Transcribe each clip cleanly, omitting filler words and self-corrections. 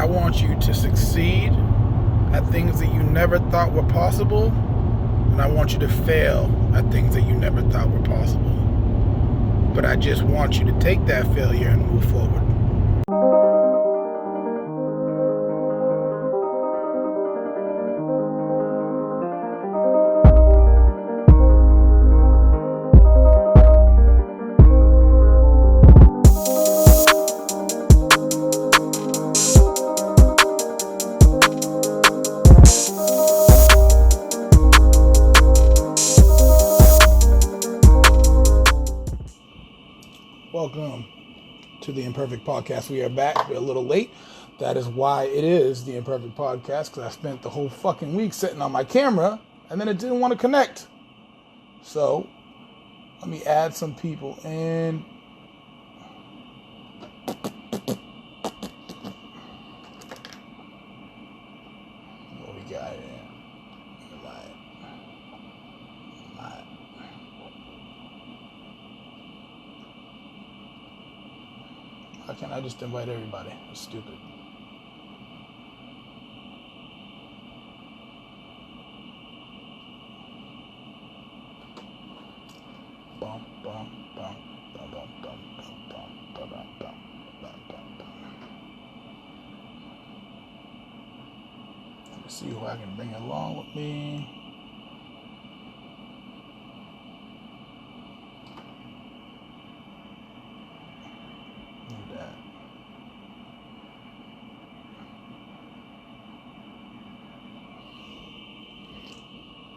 I want you to succeed at things that you never thought were possible, and I want you to fail at things that you never thought were possible. But I just want you to take that failure and move forward. Welcome to the Imperfect Podcast. We are back. We're a little late. That is why it is the Imperfect Podcast, because I spent the whole fucking week sitting on my camera and then it didn't want to connect. So let me add some people in. What we got here? How can I just invite everybody? It's stupid. Bum, bum, bum, bum, bum, bum, bum, bum, bum, bum, bum, bum. Let me see who I can bring along with me.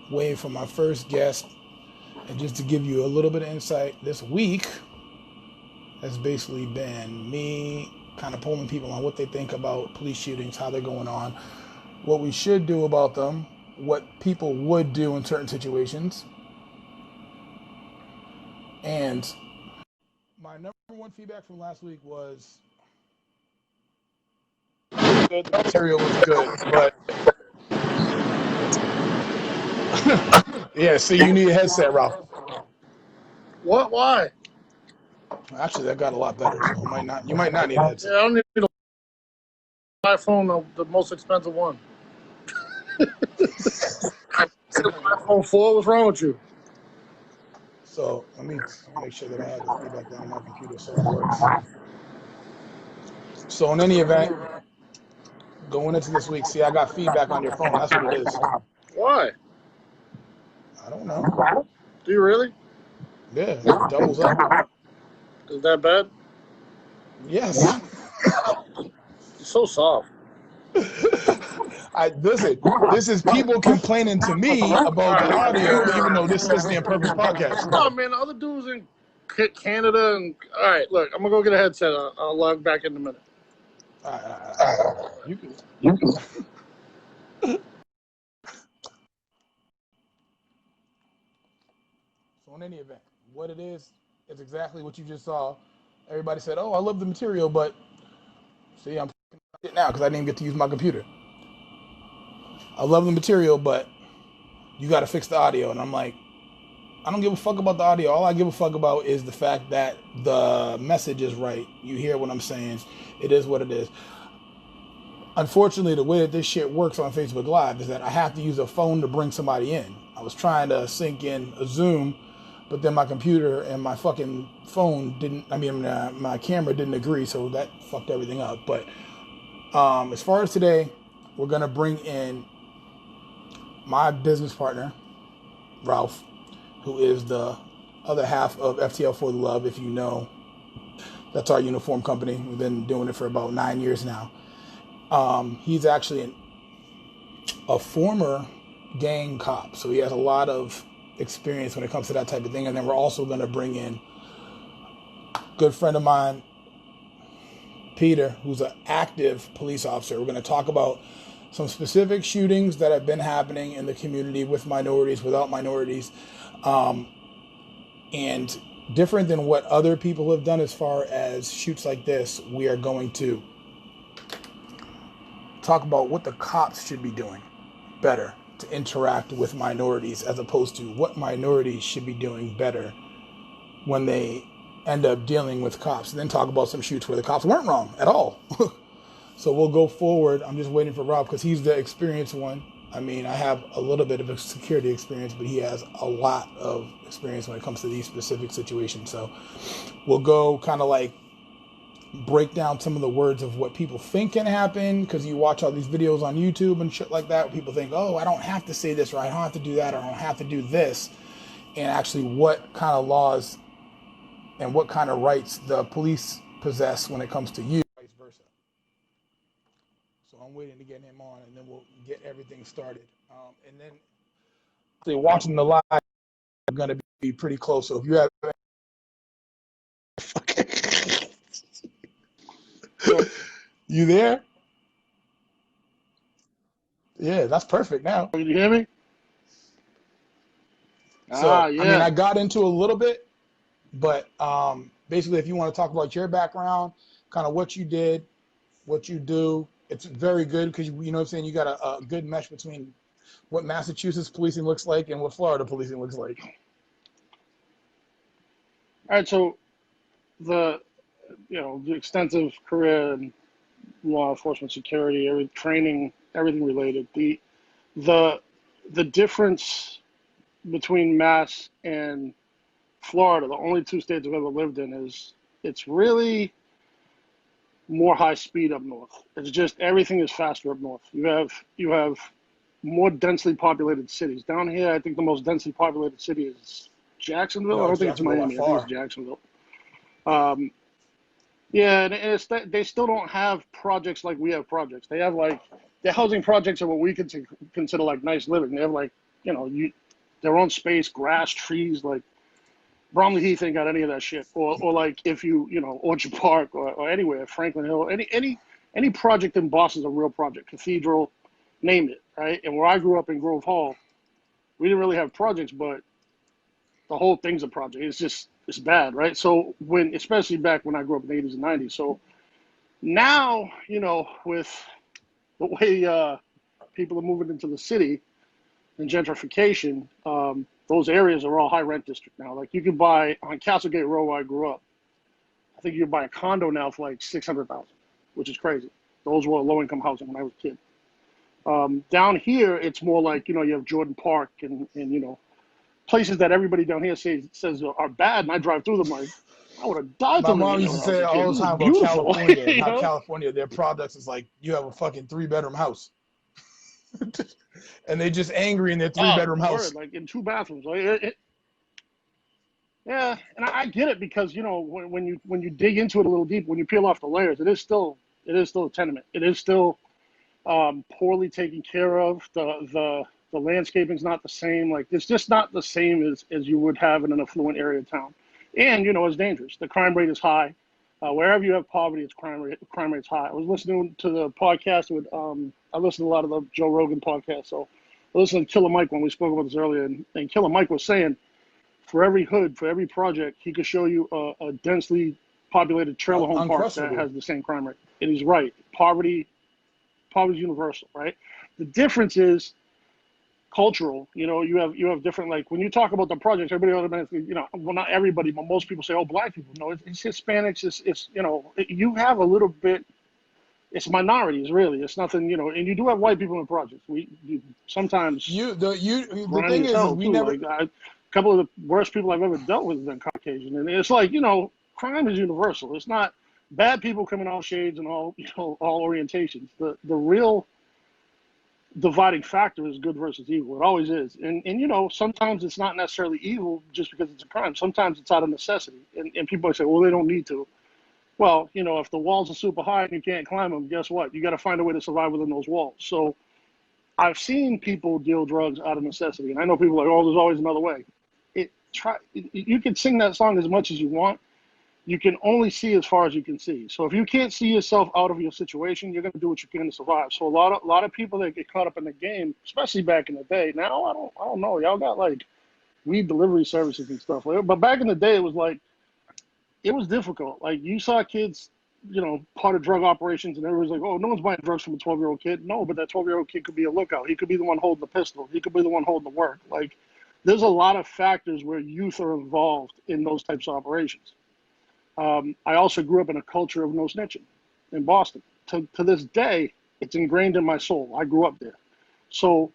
Waiting for my first guest, and just to give you a little bit of insight, this week has basically been me kind of polling people on what they think about police shootings, how they're going on, what we should do about them, what people would do in certain situations. And my number one feedback from last week was the material was good, but yeah, so you need a headset, Ralph. What? Why? Actually, that got a lot better, so you might not need a headset. Yeah, I don't need an iPhone, the most expensive one. iPhone 4, what's wrong with you? So let me make sure that I have the feedback down on my computer so it works. So in any event, going into this week, see, I got feedback on your phone. That's what it is. Why? I don't know. Do you really? Yeah, it doubles up. Is that bad? Yes. You're so soft. Listen, this is people complaining to me about the audio, even though this is the Imperfect Podcast. Oh, man, the other dudes in Canada and... All right, look, I'm going to go get a headset. I'll log back in a minute. You can. So in any event, what it is exactly what you just saw. Everybody said, "Oh, I love the material," but see, I'm it now because I didn't get to use my computer. I love the material, but you got to fix the audio. And I'm like, I don't give a fuck about the audio. All I give a fuck about is the fact that the message is right. You hear what I'm saying. It is what it is. Unfortunately, the way that this shit works on Facebook Live is that I have to use a phone to bring somebody in. I was trying to sync in a Zoom, but then my computer and my fucking phone my camera didn't agree, so that fucked everything up. But as far as today, we're going to bring in my business partner, Ralph, who is the other half of FTL for the Love. If you know, that's our uniform company. We've been doing it for about 9 years now. He's actually a former gang cop, so he has a lot of experience when it comes to that type of thing. And then we're also going to bring in a good friend of mine, Peter, who's an active police officer. We're going to talk about some specific shootings that have been happening in the community with minorities, without minorities, and different than what other people have done as far as shoots like this. We are going to talk about what the cops should be doing better to interact with minorities, as opposed to what minorities should be doing better when they end up dealing with cops. And then talk about some shoots where the cops weren't wrong at all. So we'll go forward. I'm just waiting for Rob because he's the experienced one. I mean, I have a little bit of a security experience, but he has a lot of experience when it comes to these specific situations. So we'll go kind of like break down some of the words of what people think can happen, because you watch all these videos on YouTube and shit like that. People think, oh, I don't have to say this, or I don't have to do that, or I don't have to do this. And actually what kind of laws and what kind of rights the police possess when it comes to you, vice versa. So I'm waiting to get him on, and then we'll get everything started. And then watching the live are going to be pretty close. So if you have you there? Yeah, that's perfect now. Can you hear me? So, I mean, Yeah. I got into a little bit, but basically, if you want to talk about your background, kind of what you did, what you do, it's very good because, you know what I'm saying, you got a good mesh between what Massachusetts policing looks like and what Florida policing looks like. All right. So the the extensive career in law enforcement, security, training, everything related. The the difference between Mass and Florida, the only two states I've ever lived in, is it's really more high speed up north. It's just everything is faster up north. You have more densely populated cities. Down here, I think the most densely populated city is Jacksonville. I No, don't it's think it's Jacksonville by Miami. I think it's far. Jacksonville. Um, yeah, and it's that they still don't have projects like we have projects. They have like their housing projects are what we consider like nice living. They have like their own space, grass, trees. Like Bromley Heath ain't got any of that shit. Or like if Orchard Park or anywhere, Franklin Hill, any project in Boston's a real project. Cathedral, name it, right? And where I grew up in Grove Hall, we didn't really have projects, but the whole thing's a project. It's bad, right? So especially back when I grew up in the 80s and 90s. So now, with the way people are moving into the city and gentrification, those areas are all high rent district now. Like you can buy on Castlegate Row where I grew up, I think you can buy a condo now for like 600,000, which is crazy. Those were low income housing when I was a kid. Down here, it's more like you have Jordan Park and places that everybody down here says are bad, and I drive through them like I would have died to My live mom in used there to when I was say a kid. all This the is time about beautiful, California and you how know. California, their products is like, you have a fucking 3-bedroom house. And they just angry in their 3-bedroom Word, house. like in two bathrooms. Like, yeah, and I get it because when you dig into it a little deep, when you peel off the layers, it is still a tenement. It is still poorly taken care of. The landscaping's not the same. Like it's just not the same as you would have in an affluent area of town. And it's dangerous. The crime rate is high. Wherever you have poverty, it's crime rate's high. I was listening to the podcast with I listen to a lot of the Joe Rogan podcasts. So I listened to Killer Mike when we spoke about this earlier, and Killer Mike was saying for every hood, for every project, he could show you a densely populated trailer home park that Unquestionably. has the same crime rate. And he's right. Poverty is universal, right? The difference is cultural. You have different, like when you talk about the projects, everybody automatically, well, not everybody, but most people say, oh, black people. No, it's Hispanics. You have a little bit. It's minorities, really. It's nothing, and you do have white people in projects. You sometimes The grimy thing as is hell we too. never. Like a couple of the worst people I've ever dealt with have been Caucasian, and it's like crime is universal. It's not bad people come in all shades and all orientations. The real dividing factor is good versus evil. It always is. And sometimes it's not necessarily evil just because it's a crime. Sometimes it's out of necessity. And people say, well, they don't need to. Well, if the walls are super high and you can't climb them, guess what? You got to find a way to survive within those walls. So I've seen people deal drugs out of necessity. And I know people are like, oh, there's always another way. You can sing that song as much as you want. You can only see as far as you can see. So if you can't see yourself out of your situation, you're going to do what you can to survive. So a lot of people that get caught up in the game, especially back in the day. Now I don't know. Y'all got like weed delivery services and stuff. But back in the day, it was difficult. Like you saw kids, part of drug operations, and everyone's like, oh, no one's buying drugs from a 12-year-old kid. No, but that 12-year-old kid could be a lookout. He could be the one holding the pistol. He could be the one holding the work. Like there's a lot of factors where youth are involved in those types of operations. I also grew up in a culture of no snitching in Boston. to this day, it's ingrained in my soul. I grew up there. So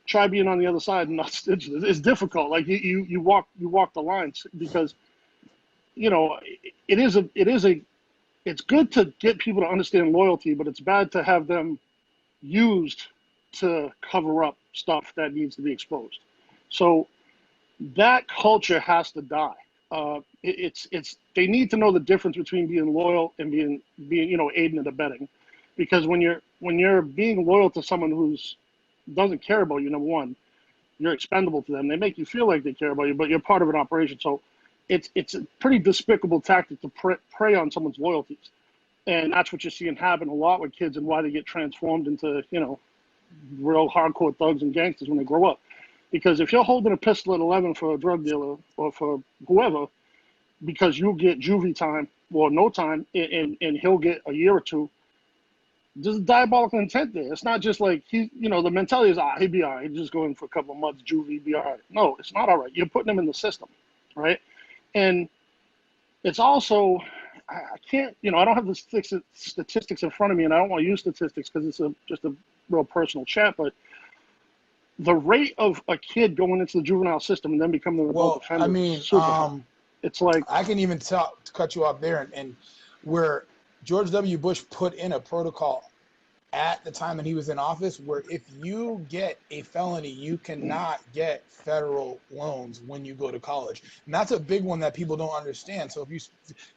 try being on the other side and not it's difficult. Like you walk the lines because, you know, it's good to get people to understand loyalty, but it's bad to have them used to cover up stuff that needs to be exposed. So that culture has to die. It's they need to know the difference between being loyal and being you know, aiding and abetting, because when you're being loyal to someone who's doesn't care about you, number one, you're expendable to them. They make you feel like they care about you, but you're part of an operation. So it's a pretty despicable tactic to prey on someone's loyalties, and that's what you're seeing happen a lot with kids and why they get transformed into, you know, real hardcore thugs and gangsters when they grow up. Because if you're holding a pistol at 11 for a drug dealer or for whoever, because you'll get juvie time or no time, and he'll get a year or two, there's a diabolical intent there. It's not just like he, you know, the mentality is, he'd be all right. He's just going for a couple of months, juvie, be all right. No, it's not all right. You're putting him in the system, right? And it's also, I can't, you know, I don't have the statistics in front of me, and I don't want to use statistics because it's just a real personal chat, but the rate of a kid going into the juvenile system and then becoming an adult offender, I mean, it's like, I can even to cut you off there, and where George W. Bush put in a protocol at the time that he was in office, where if you get a felony, you cannot get federal loans when you go to college. And that's a big one that people don't understand. So if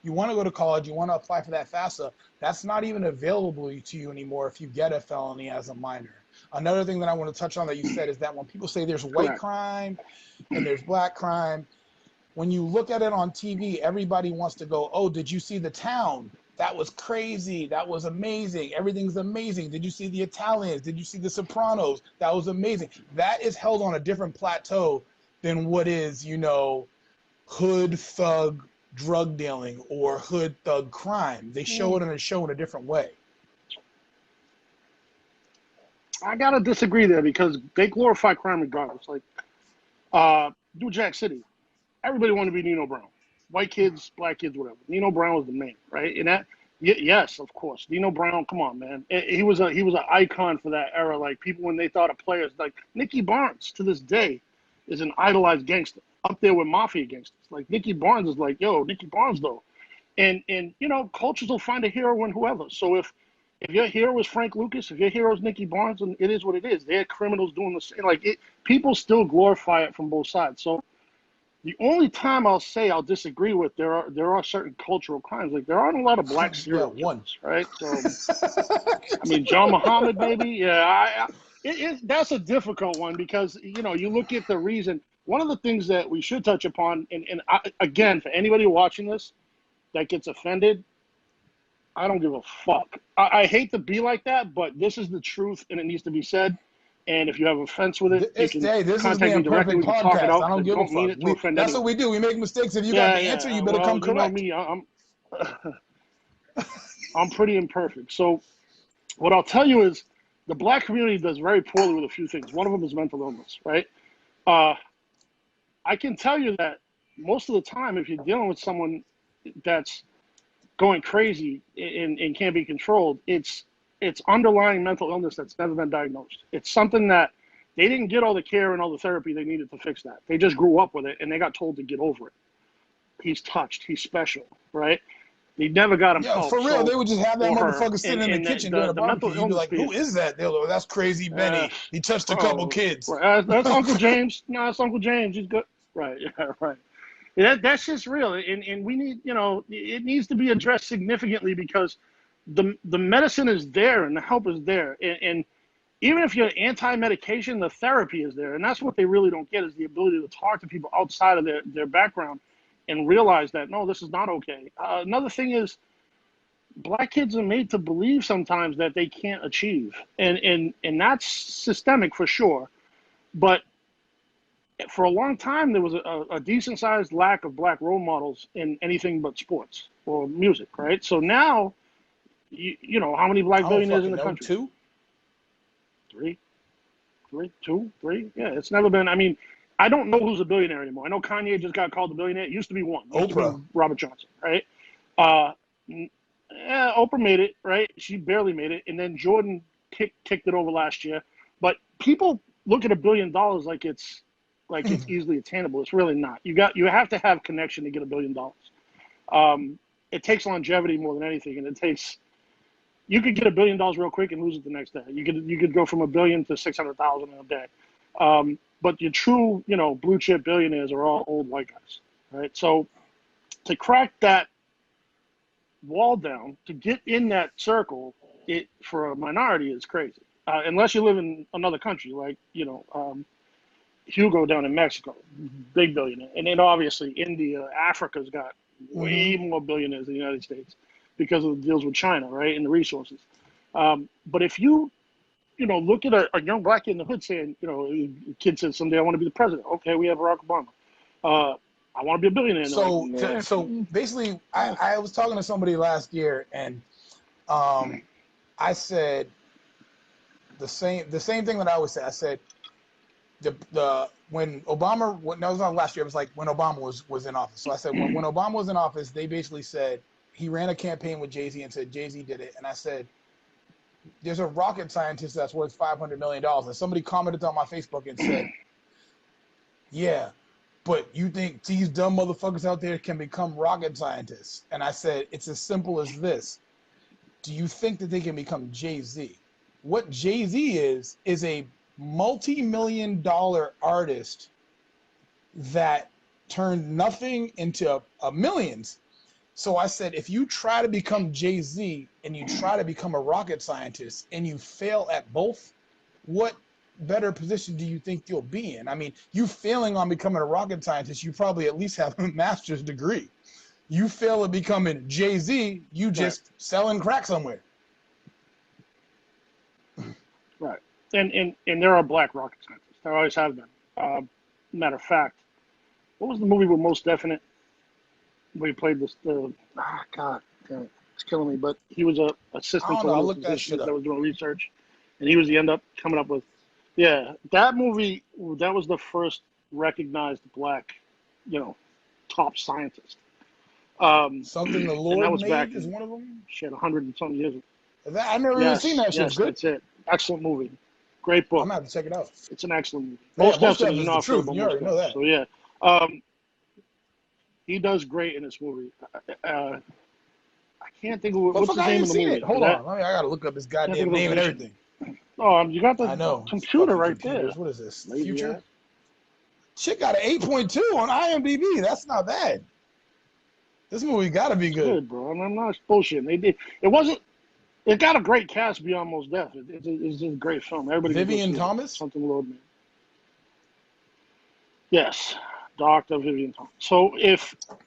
you want to go to college, you want to apply for that FAFSA, that's not even available to you anymore if you get a felony as a minor. Another thing that I want to touch on that you said is that when people say there's white crime and there's black crime, when you look at it on TV, everybody wants to go, oh, did you see The Town? That was crazy. That was amazing. Everything's amazing. Did you see The Italians? Did you see The Sopranos? That was amazing. That is held on a different plateau than what is, you know, hood thug drug dealing or hood thug crime. They show it in a show in a different way. I gotta disagree there because they glorify crime regardless. Like, New Jack City, everybody wanted to be Nino Brown. White kids, black kids, whatever. Nino Brown was the man, right? And that, yes, of course, Nino Brown. Come on, man. He was an icon for that era. Like, people, when they thought of players, like Nicky Barnes to this day is an idolized gangster up there with mafia gangsters. Like, Nicky Barnes is like, yo, Nicky Barnes though, and you know, cultures will find a hero in whoever. So if your hero is Frank Lucas, if your hero is Nicky Barnes, and it is what it is. They're criminals doing the same. Like, people still glorify it from both sides. So the only time I'll say I'll disagree with, there are certain cultural crimes. Like, there aren't a lot of black serial killers, right? So, I mean, John Muhammad, maybe. Yeah, that's a difficult one because, you know, you look at the reason. One of the things that we should touch upon, and again, for anybody watching this that gets offended, I don't give a fuck. I hate to be like that, but this is the truth, and it needs to be said. And if you have offense with it, this is the Imperfect podcast. I don't give a fuck. That's what we do. We make mistakes. If you got the answer, you better come correct. You know me, I'm pretty imperfect. So what I'll tell you is the black community does very poorly with a few things. One of them is mental illness, right? I can tell you that most of the time, if you're dealing with someone that's going crazy and can't be controlled, it's underlying mental illness that's never been diagnosed. It's something that they didn't get all the care and all the therapy they needed to fix that. They just grew up with it and they got told to get over it. He's touched. He's special, right? They never got him help. For real, so, they would just have that motherfucker sitting in the kitchen doing a barbecue. You'd be like, who is that? They'll go, that's Crazy Benny. He touched a couple kids. Right. That's Uncle James. No, that's Uncle James. He's good. Right, yeah, right. That's just real. And we need, you know, it needs to be addressed significantly because the medicine is there and the help is there. And even if you're anti-medication, the therapy is there. And that's what they really don't get, is the ability to talk to people outside of their background and realize that, no, this is not okay. Another thing is, black kids are made to believe sometimes that they can't achieve. And that's systemic for sure. But for a long time, there was a decent-sized lack of black role models in anything but sports or music, right? So now, you know, how many black billionaires in the country? Two? Three? Yeah, it's never been. I mean, I don't know who's a billionaire anymore. I know Kanye just got called a billionaire. It used to be one. It used to be Robert Johnson, right? Oprah made it, right? She barely made it, and then Jordan kicked it over last year. But people look at $1 billion like it's easily attainable. It's really not. You have to have connection to get $1 billion. It takes longevity more than anything, and you could get $1 billion real quick and lose it the next day. You could go from $1 billion to 600,000 in a day. But your true, blue chip billionaires are all old white guys, right? So to crack that wall down, to get in that circle, it for a minority is crazy. Unless you live in another country, like Hugo down in Mexico, big billionaire, and then obviously India, Africa's got way more billionaires than the United States because of the deals with China, right, and the resources. But if you look at a young black kid in the hood saying, a kid says someday I want to be the president. Okay, we have Barack Obama. I want to be a billionaire. So basically, I was talking to somebody last year, and I said the same thing that I always say. I said when Obama, no, it was not last year. It was like when Obama was in office. So I said when Obama was in office, they basically said he ran a campaign with Jay-Z and said Jay-Z did it, and I said, there's a rocket scientist that's worth $500 million. And somebody commented on my Facebook and said, yeah, but you think these dumb motherfuckers out there can become rocket scientists? And I said, it's as simple as this. Do you think that they can become Jay-Z? What Jay-Z is a multi-million-dollar artist that turned nothing into a millions. So I said, if you try to become Jay-Z and you try to become a rocket scientist and you fail at both, what better position do you think you'll be in? I mean, you failing on becoming a rocket scientist, you probably at least have a master's degree. You fail at becoming Jay-Z, you just selling crack somewhere. Right. And there are black rocket scientists. There always have been. Matter of fact, what was the movie with Most Definite? Where he played God damn it, it's killing me. But he was a assistant to one of the physicians that was doing research, and he was the end up coming up with, that movie. That was the first recognized black, top scientist. Something the Lord made is one of them. Shit, 100 and something years ago. I've never even seen that shit. Yes, good. That's it. Excellent movie. Great book. I'm gonna have to check it out. It's an excellent movie. Most Definitely is the truth. You already know that. So yeah. He does great in this movie. I can't think of what's the name of the movie. Hold on, I gotta look up his goddamn name and everything. Oh, you got the computer right there. What is this? Future? Shit got an 8.2 on IMDb. That's not bad. This movie gotta be good, bro. I'm not bullshitting. They did. It wasn't. It got a great cast beyond Most Deaf. It's a great film. Everybody. Vivian Thomas. Something Lord made. Yes. Dr. Vivian Thomas. So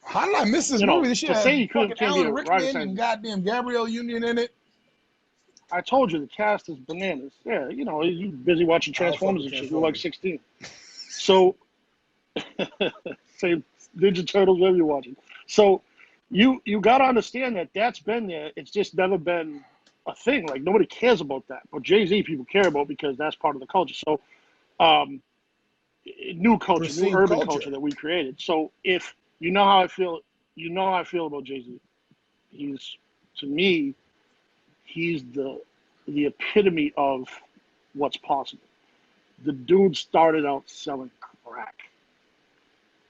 how did I miss this movie? This shit to say you fucking can't Alan be a Rickman and goddamn Gabrielle Union in it. I told you the cast is bananas. Yeah, you're busy watching Transformers and shit. You're like 16. So, say Ninja Turtles, whatever you're watching. So, you got to understand that that's been there. It's just never been a thing. Like nobody cares about that, but Jay-Z people care about because that's part of the culture. So, new culture, new urban culture that we created. So if you know how I feel, about Jay-Z. To me, he's the epitome of what's possible. The dude started out selling crack.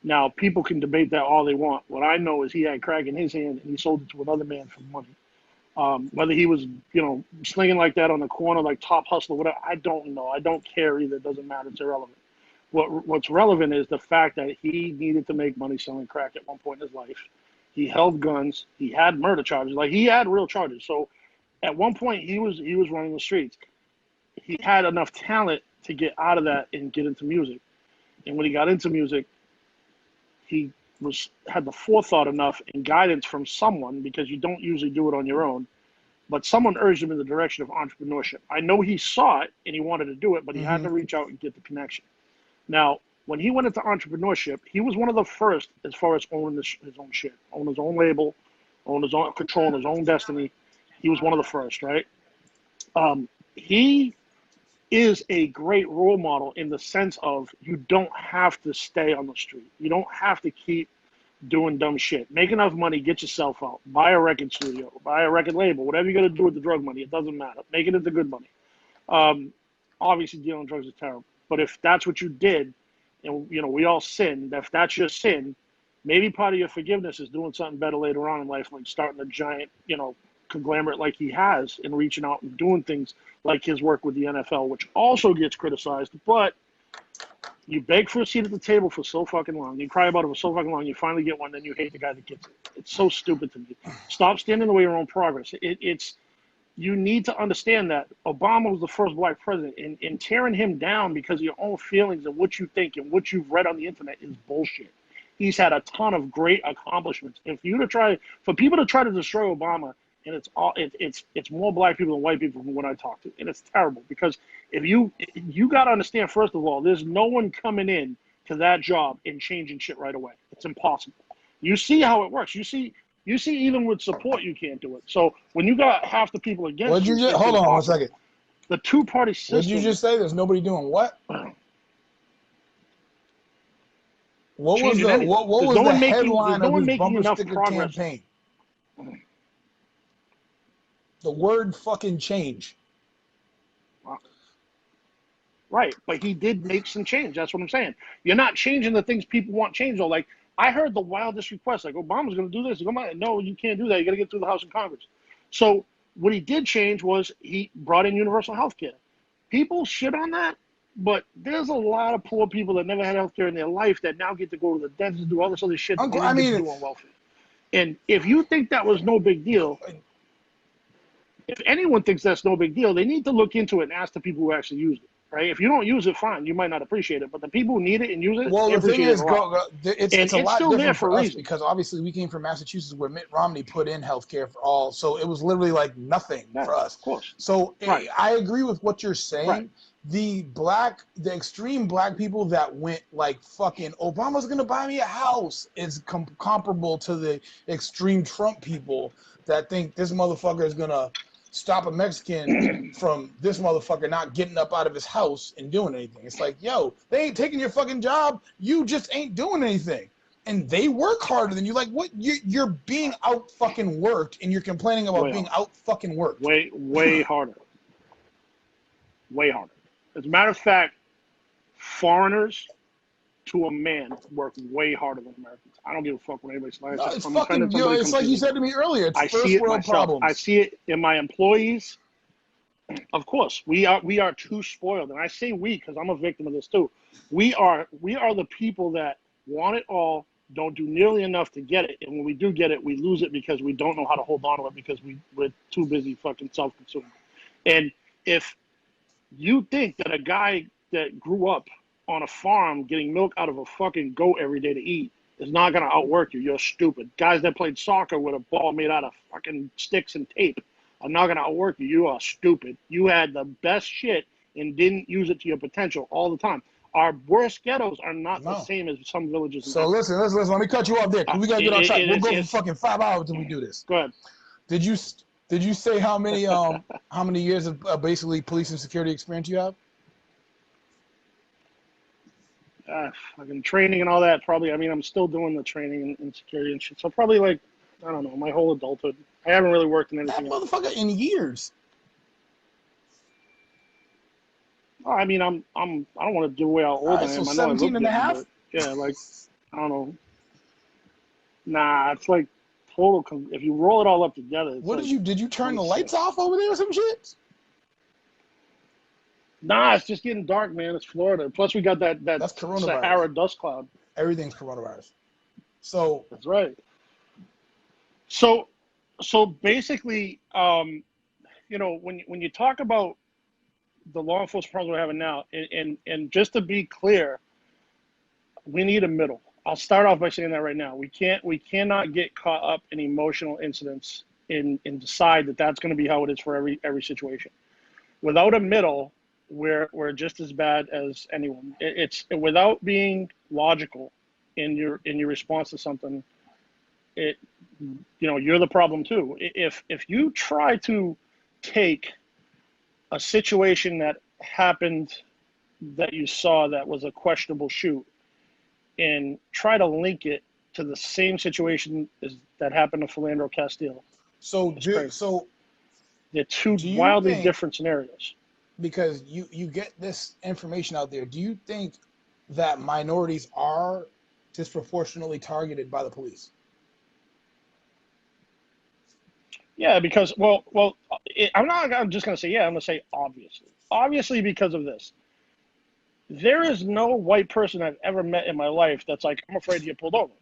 Now, people can debate that all they want. What I know is he had crack in his hand and he sold it to another man for money. Whether he was, slinging like that on the corner, like top hustler, whatever, I don't know. I don't care either. It doesn't matter. It's irrelevant. What's relevant is the fact that he needed to make money selling crack at one point in his life. He held guns. He had murder charges. Like he had real charges. So at one point he was running the streets. He had enough talent to get out of that and get into music. And when he got into music, he had the forethought enough and guidance from someone, because you don't usually do it on your own, but someone urged him in the direction of entrepreneurship. I know he saw it and he wanted to do it, but he had to reach out and get the connection. Now, when he went into entrepreneurship, he was one of the first as far as owning his own shit, own his own label, own his own, controlling his own destiny. He was one of the first, right? He is a great role model in the sense of you don't have to stay on the street. You don't have to keep doing dumb shit. Make enough money, get yourself out. Buy a record studio, buy a record label, whatever you're going to do with the drug money. It doesn't matter. Make it into good money. Obviously, dealing drugs is terrible. But if that's what you did, and we all sin, if that's your sin, maybe part of your forgiveness is doing something better later on in life, like starting a giant, conglomerate like he has and reaching out and doing things like his work with the NFL, which also gets criticized. But you beg for a seat at the table for so fucking long. You cry about it for so fucking long. You finally get one, then you hate the guy that gets it. It's so stupid to me. Stop standing in the way of your own progress. You need to understand that Obama was the first black president, and tearing him down because of your own feelings and what you think and what you've read on the internet is bullshit. He's had a ton of great accomplishments. For people to try to destroy Obama, and it's more black people than white people from what I talk to, and it's terrible because if you got to understand, first of all, there's no one coming in to that job and changing shit right away. It's impossible. You see how it works. You see even with support you can't do it. So when you got half the people against you, hold on one second. The two-party system. What did you just say? There's nobody doing what? What was the headline of his bumper sticker campaign? The word fucking change. Right, but he did make some change. That's what I'm saying. You're not changing the things people want changed. Though, like I heard the wildest request, like Obama's going to do this. No, you can't do that. You got to get through the House and Congress. So what he did change was he brought in universal health care. People shit on that, but there's a lot of poor people that never had health care in their life that now get to go to the dentist and do all this other shit that they didn't get to do on welfare. And if you think that was no big deal, if anyone thinks that's no big deal, they need to look into it and ask the people who actually use it. Right? If you don't use it, fine. You might not appreciate it, but the people who need it and use it, well, the thing is, it's a lot still different there for us a reason. Because obviously we came from Massachusetts, where Mitt Romney put in healthcare for all, so it was literally like nothing for us. Of course. So right. I agree with what you're saying. Right. The extreme black people that went like fucking Obama's gonna buy me a house is comparable to the extreme Trump people that think this motherfucker is gonna stop a Mexican from this motherfucker not getting up out of his house and doing anything. It's like, yo, they ain't taking your fucking job. You just ain't doing anything. And they work harder than you. Like, what? You're being out fucking worked, and you're complaining about being out fucking worked. Way harder. Way harder. As a matter of fact, foreigners to a man work way harder than Americans. I don't give a fuck what anybody says. No, it's fucking, it's like you said to me earlier. It's first world problems. I see it in my employees. Of course, we are too spoiled, and I say we because I'm a victim of this too. We are the people that want it all, don't do nearly enough to get it, and when we do get it, we lose it because we don't know how to hold on to it because we're too busy fucking self-consuming. And if you think that a guy that grew up on a farm getting milk out of a fucking goat every day to eat is not going to outwork you, you're stupid. Guys that played soccer with a ball made out of fucking sticks and tape are not going to outwork you. You are stupid. You had the best shit and didn't use it to your potential all the time. Our worst ghettos are not the same as some villages. So listen, let me cut you off there because we got to get on track. We'll go for fucking 5 hours until we do this. Go ahead. Did you say how many years of basically police and security experience you have? Fucking training and all that, probably. I mean, I'm still doing the training and security and shit. So probably like, I don't know, my whole adulthood. I haven't really worked in anything else. Motherfucker in years. Oh, I mean, I don't want to give away how old I am. So I know 17 and a half? Yeah, like, I don't know. Nah, it's like total. If you roll it all up together. What did you turn the lights off over there or some shit? Nah, it's just getting dark, man. It's Florida. Plus, we got that That's coronavirus. Sahara dust cloud. Everything's coronavirus. So that's right. So basically, when you talk about the law enforcement problems we're having now, and just to be clear, we need a middle. I'll start off by saying that right now. We cannot get caught up in emotional incidents and decide that that's going to be how it is for every situation. Without a middle, we're just as bad as anyone. It's without being logical in your response to something. You're the problem too. If you try to take a situation that happened that you saw that was a questionable shoot and try to link it to the same situation that happened to Philandro Castile. So They're two do you wildly think, different scenarios. because you get this information out there, do you think that minorities are disproportionately targeted by the police? Yeah, because I'm just going to say yeah. I'm going to say obviously because of this. There is no white person I've ever met in my life that's like, I'm afraid to get pulled over.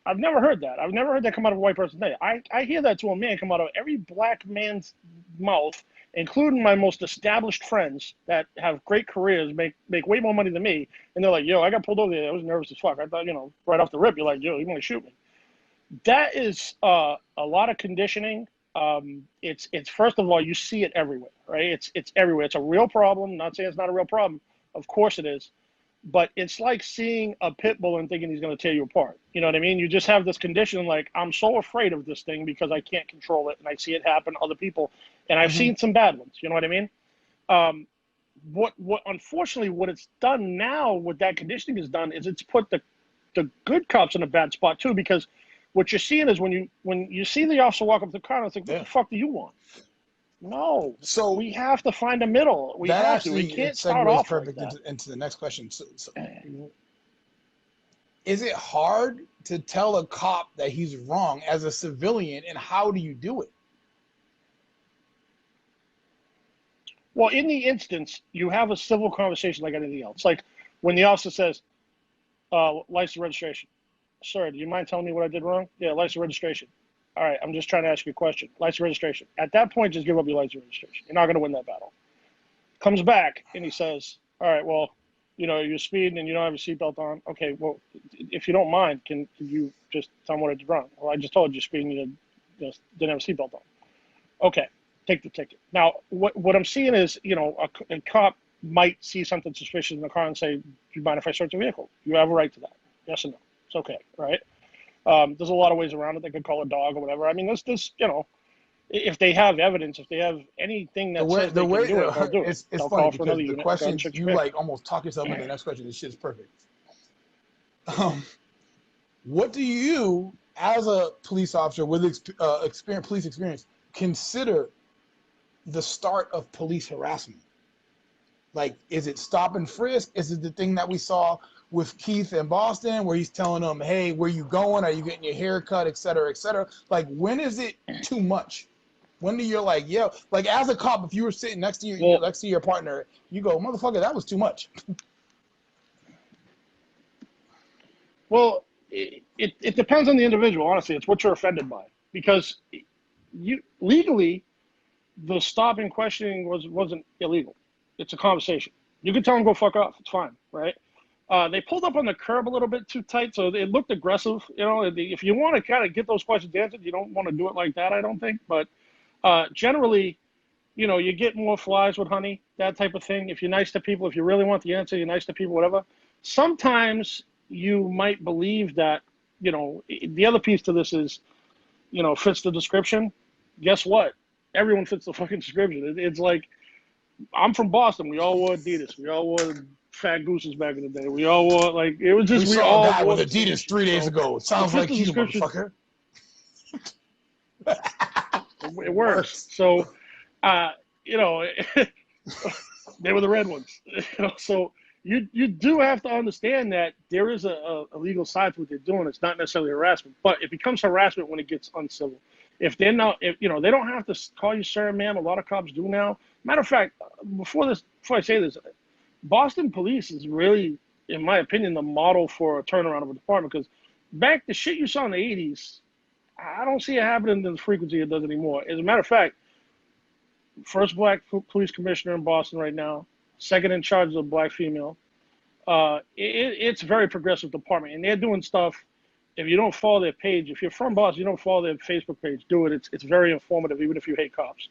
I've never heard that. I've never heard that come out of a white person's mouth. I hear that to a man come out of every black man's mouth, including my most established friends that have great careers, make way more money than me, and they're like, yo, I got pulled over there. I was nervous as fuck. I thought, right off the rip, you're like, yo, you're going to shoot me. That is a lot of conditioning. It's first of all, you see it everywhere, right? It's everywhere. It's a real problem. Not saying it's not a real problem. Of course it is. But it's like seeing a pit bull and thinking he's going to tear you apart. You know what I mean? You just have this condition like, I'm so afraid of this thing because I can't control it, and I see it happen to other people, and I've seen some bad ones. You know what I mean? What unfortunately what it's done now, what that conditioning has done, is it's put the good cops in a bad spot too, because what you're seeing is when you see the officer walk up to the car, it's like, what the fuck do you want? No. So we have to find a middle. We have to. We can't start off perfect like that. into the next question. So, is it hard to tell a cop that he's wrong as a civilian, and how do you do it? Well, in the instance, you have a civil conversation like anything else. Like when the officer says, license registration. Sir, do you mind telling me what I did wrong? Yeah, license registration. All right, I'm just trying to ask you a question. License registration. At that point, just give up your license registration. You're not going to win that battle. Comes back and he says, all right, well, you're speeding and you don't have your seatbelt on. Okay, well, if you don't mind, can you just tell me what I did wrong? Well, I just told you speeding, you just didn't have a seatbelt on. Okay, take the ticket. Now, what I'm seeing is, a cop might see something suspicious in the car and say, do you mind if I search the vehicle? You have a right to that. Yes or no? It's okay, right? There's a lot of ways around it. They could call a dog or whatever. I mean, this, if they have evidence, if they have anything that says they can do it, they'll do it. It's They'll funny call for another because the unit. questions you like almost talk yourself into the next question. This shit is perfect. What do you, as a police officer with police experience, consider the start of police harassment? Like, is it stop and frisk? Is it the thing that we saw with Keith in Boston, where he's telling them, hey, where you going? Are you getting your hair cut, et cetera, et cetera? Like, when is it too much? When do you like, yeah, like as a cop, if you were sitting next to your partner, you go, motherfucker, that was too much. Well, it depends on the individual, honestly. It's what you're offended by. Because legally, the stop and questioning wasn't illegal. It's a conversation. You can tell them go fuck off. It's fine, right? They pulled up on the curb a little bit too tight, so it looked aggressive. If you want to kind of get those questions answered, you don't want to do it like that, I don't think. But generally, you get more flies with honey, that type of thing. If you're nice to people, if you really want the answer, you're nice to people, whatever. Sometimes you might believe that, the other piece to this is, fits the description. Guess what? Everyone fits the fucking description. It's like, I'm from Boston. We all wore Adidas. We all wore Fat Gooses back in the day. We all wore, it was just, we all saw a guy wore with Adidas 3 days ago. It sounds like you, motherfucker. It works. So, they were the red ones. So you do have to understand that there is a legal side to what they're doing. It's not necessarily harassment, but it becomes harassment when it gets uncivil. If they're not, they don't have to call you sir and ma'am. A lot of cops do now. Matter of fact, before I say this, Boston police is really, in my opinion, the model for a turnaround of a department. Because back the shit you saw in the 80s, I don't see it happening to the frequency it does anymore. As a matter of fact, first black police commissioner in Boston right now, second in charge is a black female. It's a very progressive department, and they're doing stuff. If you don't follow their page, if you're from Boston, you don't follow their Facebook page, do it. It's very informative, even if you hate cops.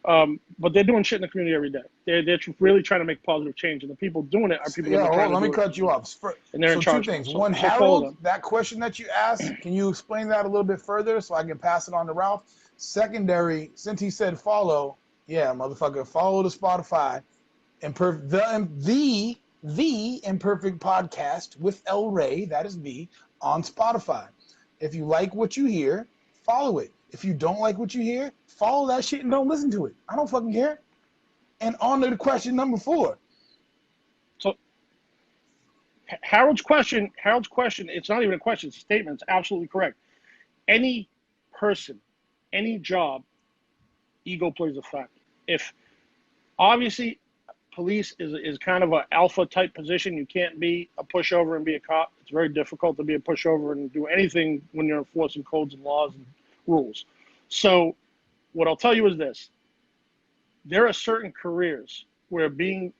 But they're doing shit in the community every day. They're really trying to make positive change, and the people doing it are people that are trying to do it. Let me cut you off. And they're in charge. Two things. One, Harold, that question that you asked, can you explain that a little bit further so I can pass it on to Ralph? Secondary, since he said follow, yeah, motherfucker, follow the Spotify, the Imperfect podcast with El Ray, that is me, on Spotify. If you like what you hear, follow it. If you don't like what you hear, follow that shit and don't listen to it. I don't fucking care. And on to question number 4. So Harold's question, it's not even a question, it's a statement. It's absolutely correct. Any person, any job, ego plays a factor. If obviously police is kind of an alpha type position, you can't be a pushover and be a cop. It's very difficult to be a pushover and do anything when you're enforcing codes and laws and rules. So what I'll tell you is this. There are certain careers where being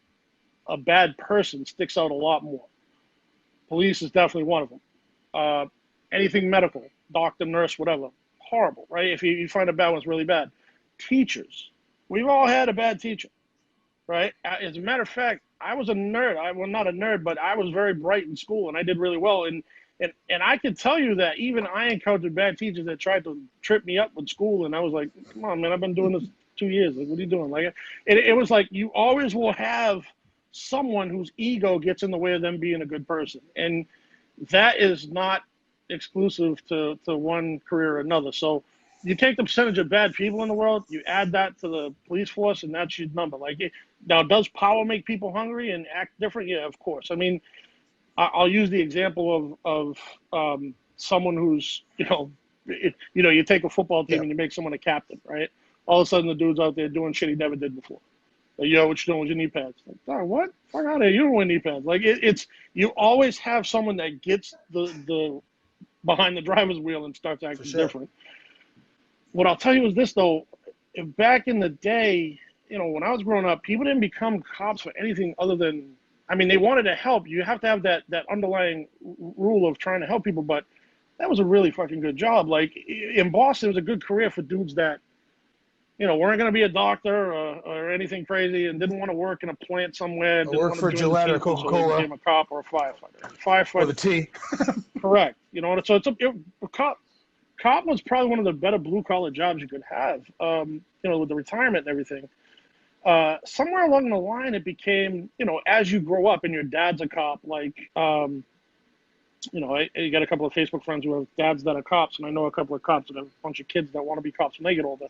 a bad person sticks out a lot more. Police is definitely one of them. Anything medical, doctor, nurse, whatever, horrible, right? If you find a bad one, it's really bad. Teachers, we've all had a bad teacher, right? As a matter of fact, I was a nerd. Well, not a nerd, but I was very bright in school, and I did really well. And I can tell you that even I encountered bad teachers that tried to trip me up with school, and I was like, come on, man, I've been doing this 2 years. Like, what are you doing? Like, it was like you always will have someone whose ego gets in the way of them being a good person. And that is not exclusive to one career or another. So you take the percentage of bad people in the world, you add that to the police force, and that's your number. Like, now, does power make people hungry and act different? Yeah, of course. I mean, I'll use the example of someone who's, you take a football team and you make someone a captain, right? All of a sudden, the dude's out there doing shit he never did before. Like, yo, what you doing with your knee pads? Like, oh, what? Fuck out of here. You don't wear knee pads. Like, it's you always have someone that gets the behind the driver's wheel and starts acting different. What I'll tell you is this, though. If back in the day, when I was growing up, people didn't become cops for anything other than, I mean, they wanted to help. You have to have that underlying rule of trying to help people, but that was a really fucking good job. Like, in Boston, it was a good career for dudes that, weren't going to be a doctor or anything crazy and didn't want to work in a plant somewhere. Didn't work for Gillette or Coca-Cola. So became a cop or a firefighter. Or the tea. Correct. So a cop was probably one of the better blue-collar jobs you could have, with the retirement and everything. Somewhere along the line, it became, as you grow up and your dad's a cop, like, I got a couple of Facebook friends who have dads that are cops, and I know a couple of cops that have a bunch of kids that want to be cops when they get older.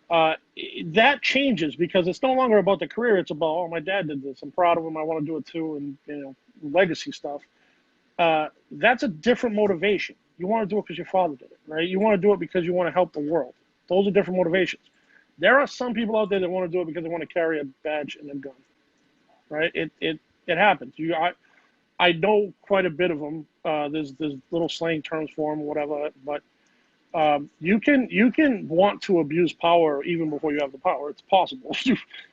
That changes because it's no longer about the career. It's about, oh, my dad did this. I'm proud of him. I want to do it too. And, legacy stuff. That's a different motivation. You want to do it because your father did it, right? You want to do it because you want to help the world. Those are different motivations. There are some people out there that want to do it because they want to carry a badge and a gun, right? It happens. I know quite a bit of them. There's little slang terms for them, whatever, but you can want to abuse power even before you have the power. It's possible.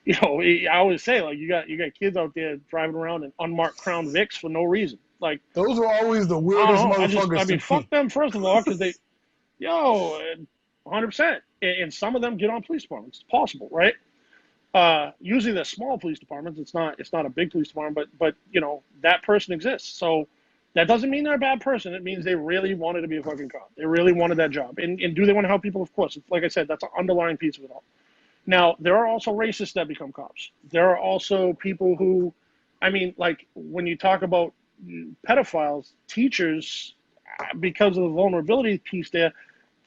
I always say, like, you got kids out there driving around in unmarked Crown Vics for no reason. Like, those are always the weirdest motherfuckers. I mean, fuck them first of all, because they, 100%. And some of them get on police departments. It's possible, right? Usually they're small police departments. It's not a big police department, but that person exists. So that doesn't mean they're a bad person. It means they really wanted to be a fucking cop. They really wanted that job. And do they want to help people? Of course. Like I said, that's an underlying piece of it all. Now, there are also racists that become cops. There are also people who, I mean, like, when you talk about pedophiles, teachers, because of the vulnerability piece there,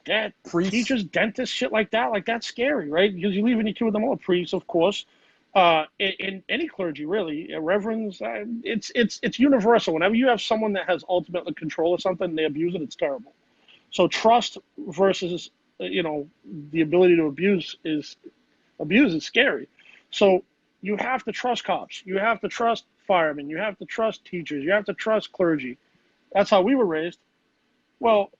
teachers, dentists, shit like that, that's scary, right? Because you're leaving your kid with them all. Priests, of course. In any clergy, really, reverends, it's universal. Whenever you have someone that has ultimate control of something, they abuse it, it's terrible. So trust versus, the ability to abuse is scary. So you have to trust cops. You have to trust firemen. You have to trust teachers. You have to trust clergy. That's how we were raised. Well,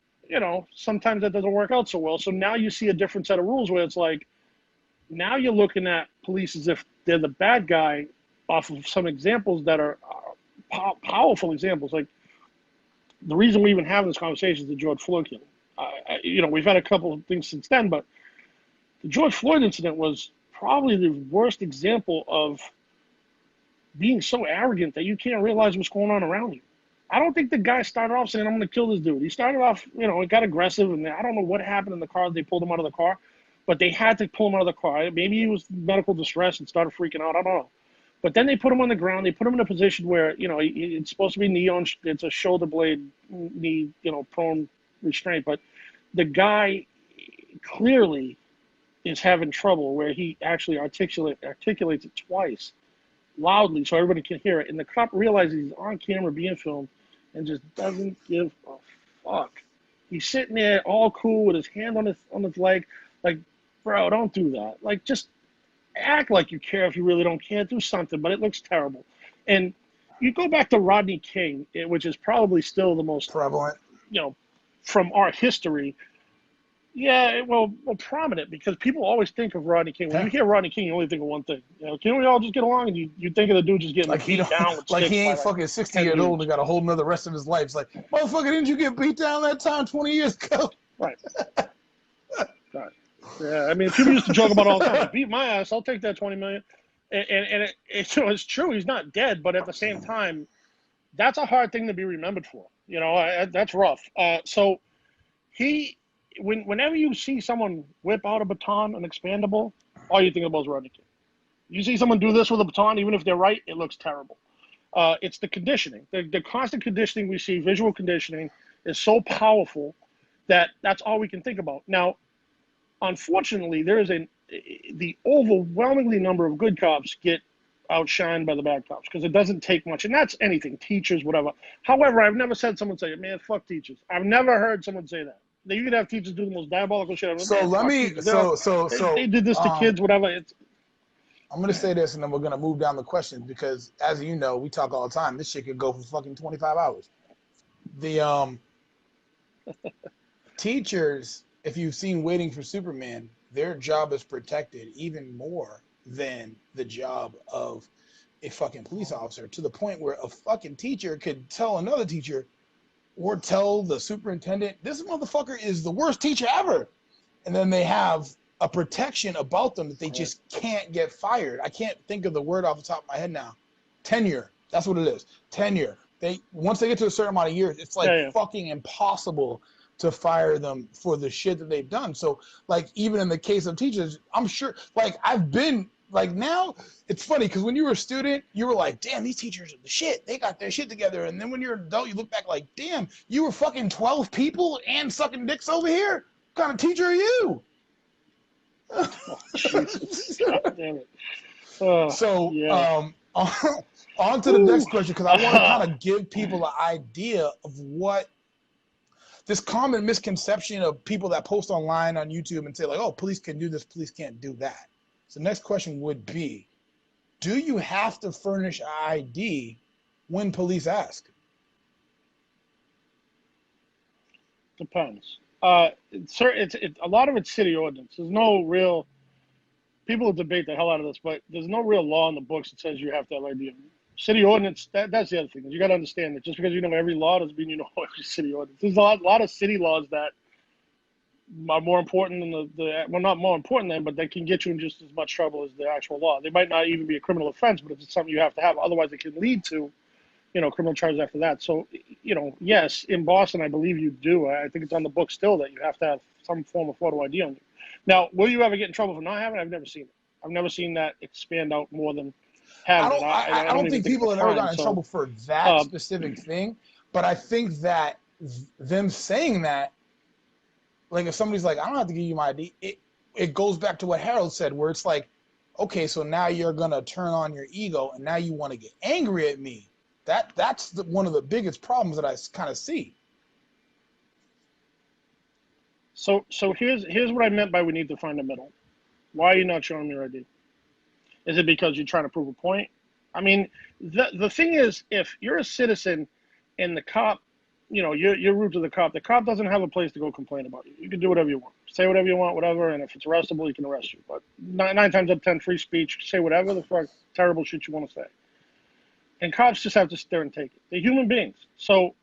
sometimes that doesn't work out so well. So now you see a different set of rules where it's like, now you're looking at police as if they're the bad guy off of some examples that are powerful examples. Like, the reason we even have this conversation is the George Floyd killing. We've had a couple of things since then, but the George Floyd incident was probably the worst example of being so arrogant that you can't realize what's going on around you. I don't think the guy started off saying, I'm going to kill this dude. He started off, it got aggressive, and I don't know what happened in the car. They pulled him out of the car, but they had to pull him out of the car. Maybe he was in medical distress and started freaking out. I don't know. But then they put him on the ground. They put him in a position where, it's supposed to be knee on, it's a shoulder blade, knee, prone restraint. But the guy clearly is having trouble where he actually articulates it twice loudly so everybody can hear it. And the cop realizes he's on camera being filmed and just doesn't give a fuck. He's sitting there all cool with his hand on his leg. Like, bro, don't do that. Like, just act like you care. If you really don't care, do something, but it looks terrible. And you go back to Rodney King, which is probably still the most prevalent, from our history. Yeah, well, prominent, because people always think of Rodney King. When you hear Rodney King, you only think of one thing. Can we all just get along? And you think of the dude just getting like beat down with like sticks he ain't by, fucking 60 years old and got a whole nother rest of his life. It's like, motherfucker, didn't you get beat down that time 20 years ago? Right. Right. Yeah, I mean, people used to joke about all the time. Beat my ass, I'll take that 20 million. And it's true. He's not dead, but at the same time, that's a hard thing to be remembered for. That's rough. So whenever you see someone whip out a baton, an expandable, all you think about is Rodney King. You see someone do this with a baton, even if they're right, it looks terrible. It's the conditioning. The constant conditioning we see, visual conditioning, is so powerful that that's all we can think about. Now, unfortunately, there is the overwhelmingly number of good cops get outshined by the bad cops because it doesn't take much, and that's anything, teachers, whatever. However, I've never said someone say, "Man, fuck teachers." I've never heard someone say that. You could have teachers do the most diabolical shit. So let me. They did this to kids, whatever. I'm gonna say this, and then we're gonna move down the questions because, as you know, we talk all the time. This shit could go for fucking 25 hours. The teachers, if you've seen Waiting for Superman, their job is protected even more than the job of a fucking police officer, to the point where a fucking teacher could tell another teacher or tell the superintendent, this motherfucker is the worst teacher ever. And then they have a protection about them that they just can't get fired. I can't think of the word off the top of my head now. Tenure. That's what it is. Tenure. Once they get to a certain amount of years, it's like fucking impossible to fire them for the shit that they've done. So, like, even in the case of teachers, I'm sure, like, I've been, like, now, it's funny, because when you were a student, you were like, damn, these teachers are the shit. They got their shit together. And then when you're an adult, you look back like, damn, you were fucking 12 people and sucking dicks over here? What kind of teacher are you? Oh, Jesus. God damn it. On to the next question, because I want to kind of give people an idea of what this common misconception of people that post online on YouTube and say, like, oh, police can do this, police can't do that. So the next question would be, do you have to furnish ID when police ask? Depends. A lot of it's city ordinance. There's no real, people debate the hell out of this, but there's no real law in the books that says you have to have ID. City ordinance, that's the other thing. You got to understand that just because you know every law doesn't mean you know every city ordinance. There's a lot of city laws that are more important than well, not more important than, but they can get you in just as much trouble as the actual law. They might not even be a criminal offense, but it's something you have to have. Otherwise, it can lead to, criminal charges after that. So, yes, in Boston, I believe you do. I think it's on the book still that you have to have some form of photo ID on you. Now, will you ever get in trouble for not having it? I've never seen it. I've never seen that expand out more than having it. I don't think people have ever gotten in trouble for that specific thing, but I think that them saying that, like, if somebody's like, I don't have to give you my ID, it goes back to what Harold said, where it's like, okay, so now you're going to turn on your ego, and now you want to get angry at me. That's one of the biggest problems that I kind of see. So here's what I meant by we need to find a middle. Why are you not showing me your ID? Is it because you're trying to prove a point? I mean, the thing is, if you're a citizen and the cop, you're rude to the cop doesn't have a place to go complain about you. You can do whatever you want. Say whatever you want, whatever, and if it's arrestable, he can arrest you. But nine times out of 10, free speech, say whatever the fuck terrible shit you want to say. And cops just have to sit there and take it. They're human beings. So,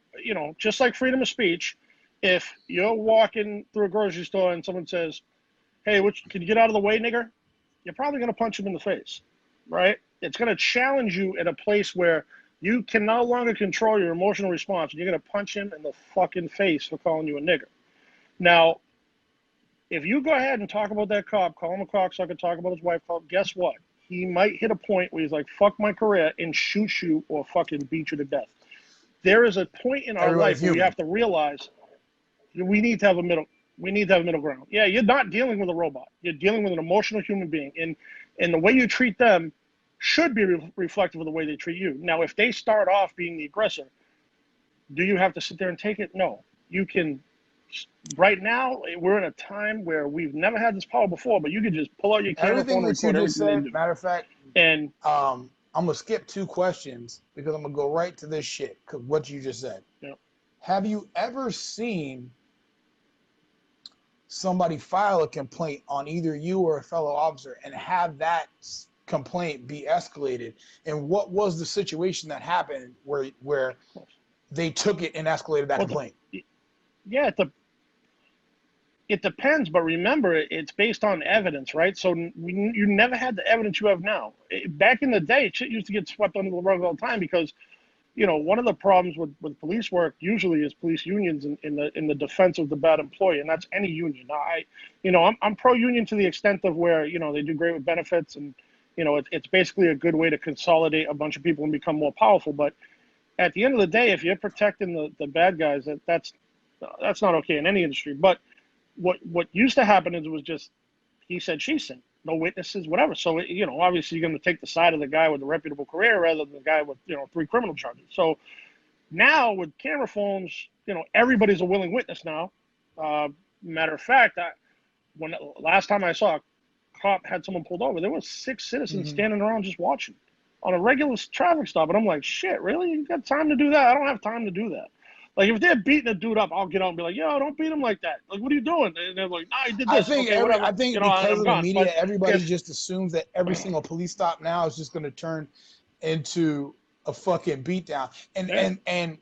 just like freedom of speech, if you're walking through a grocery store and someone says, hey, can you get out of the way, nigger? You're probably going to punch him in the face, right? It's going to challenge you at a place where you can no longer control your emotional response, and you're going to punch him in the fucking face for calling you a nigger. Now, if you go ahead and talk about that cop, call him a cocksucker, talk about his wife, guess what? he might hit a point where he's like, fuck my career and shoot you or fucking beat you to death. There is a point in our Everybody's life where we human. have to realize we need to have a middle ground. Yeah, you're not dealing with a robot. You're dealing with an emotional human being. And the way you treat them should be reflective of the way they treat you. Now, if they start off being the aggressor, do you have to sit there and take it? No. You can. Right now, we're in a time where we've never had this power before, but you can just pull out your camera phone Everything and that you record just everything they said, do. matter of fact, And I'm gonna skip 2 questions because I'm gonna go right to this shit. Cause what you just said. yeah. Have you ever seen somebody file a complaint on either you or a fellow officer and have that complaint be escalated? And what was the situation that happened where they took it and escalated that complaint? Yeah, it depends, but remember, it's based on evidence, right? So you never had the evidence you have now. Back in the day, shit used to get swept under the rug all the time because, one of the problems with police work usually is police unions in the defense of the bad employee, and that's any union. Now, I'm pro-union to the extent of where, they do great with benefits, and, it's basically a good way to consolidate a bunch of people and become more powerful. But at the end of the day, if you're protecting the bad guys, that's not okay in any industry. But what used to happen is it was just he said, she said, no witnesses, whatever. So, obviously you're going to take the side of the guy with a reputable career rather than the guy with, 3 criminal charges. So now with camera phones, everybody's a willing witness now. Matter of fact, when last time I saw a cop had someone pulled over, there was 6 citizens standing around just watching on a regular traffic stop. And I'm like, shit, really? You got time to do that? I don't have time to do that. Like, if they're beating a dude up, I'll get out and be like, yo, don't beat him like that. Like, what are you doing? And they're like, nah, he did this. I think because of the media, everybody if, just assumes that every single police stop now is just going to turn into a fucking beatdown. And